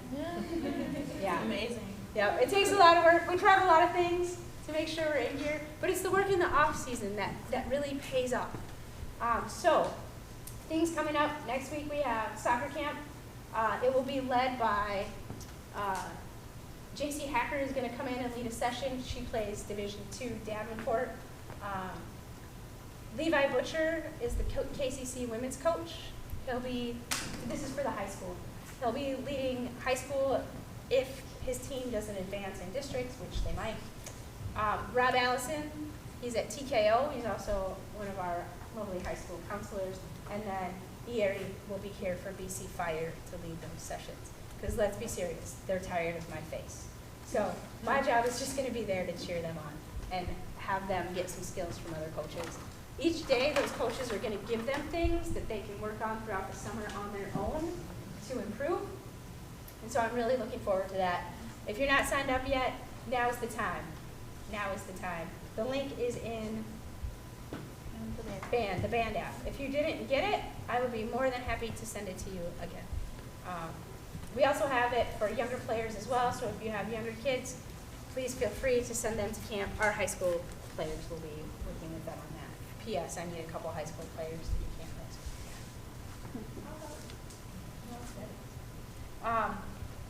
Yeah. Amazing. Yeah, it takes a lot of work. We try a lot of things to make sure we're in here, but it's the work in the off season that really pays off. So, things coming up. Next week we have soccer camp. It will be led by JC Hacker is going to come in and lead a session. She plays Division II Davenport. Levi Butcher is the KCC women's coach. This is for the high school. He'll be leading high school if his team doesn't advance in districts, which they might. Rob Allison, he's at TKO. He's also one of our lovely high school counselors. And then Erie will be here for BC Fire to lead those sessions. Because let's be serious, they're tired of my face. So my job is just going to be there to cheer them on and have them get some skills from other coaches. Each day, those coaches are going to give them things that they can work on throughout the summer on their own to improve. And so I'm really looking forward to that. If you're not signed up yet, now is the time. Now is the time. The link is in the band app. If you didn't get it, I would be more than happy to send it to you again. We also have it for younger players as well, so if you have younger kids, please feel free to send them to camp. Our high school players will be working with them on that. P.S. I need a couple high school players to do camp next week.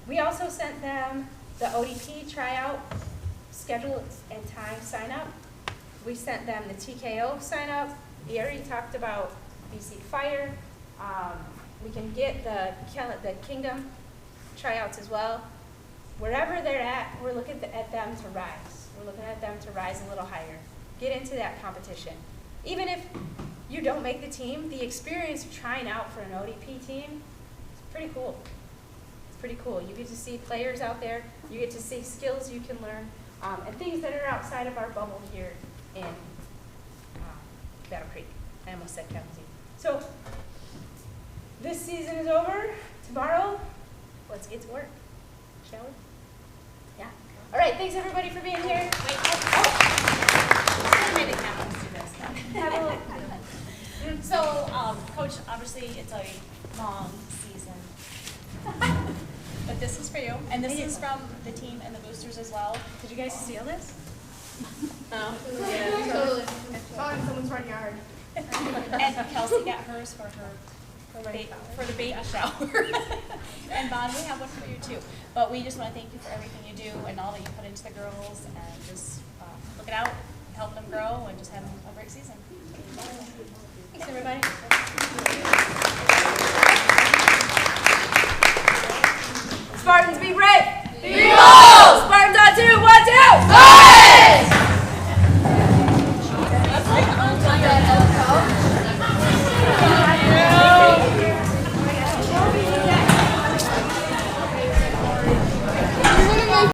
We also sent them the ODP tryout schedule and time sign up. We sent them the TKO sign up. We already talked about BC Fire. We can get the Kingdom tryouts as well. Wherever they're at, we're looking at them to rise. We're looking at them to rise a little higher. Get into that competition. Even if you don't make the team, the experience of trying out for an ODP team is pretty cool. It's pretty cool. You get to see players out there. You get to see skills you can learn, and things that are outside of our bubble here in Battle Creek. I almost said Kalamazoo. So this season is over. Tomorrow, let's get to work, shall we? Yeah. All right. Thanks everybody for being here. So, Coach, obviously it's a long season, but this is for you, and this is from the team and the boosters as well. Did you guys steal this? No. Yeah, totally. Saw in someone's front yard. And Kelsey got hers for the baby shower. And Bon, we have one for you too. But we just want to thank you for everything you do and all that you put into the girls, and just look it out, help them grow, and just have a great season. Thanks, everybody.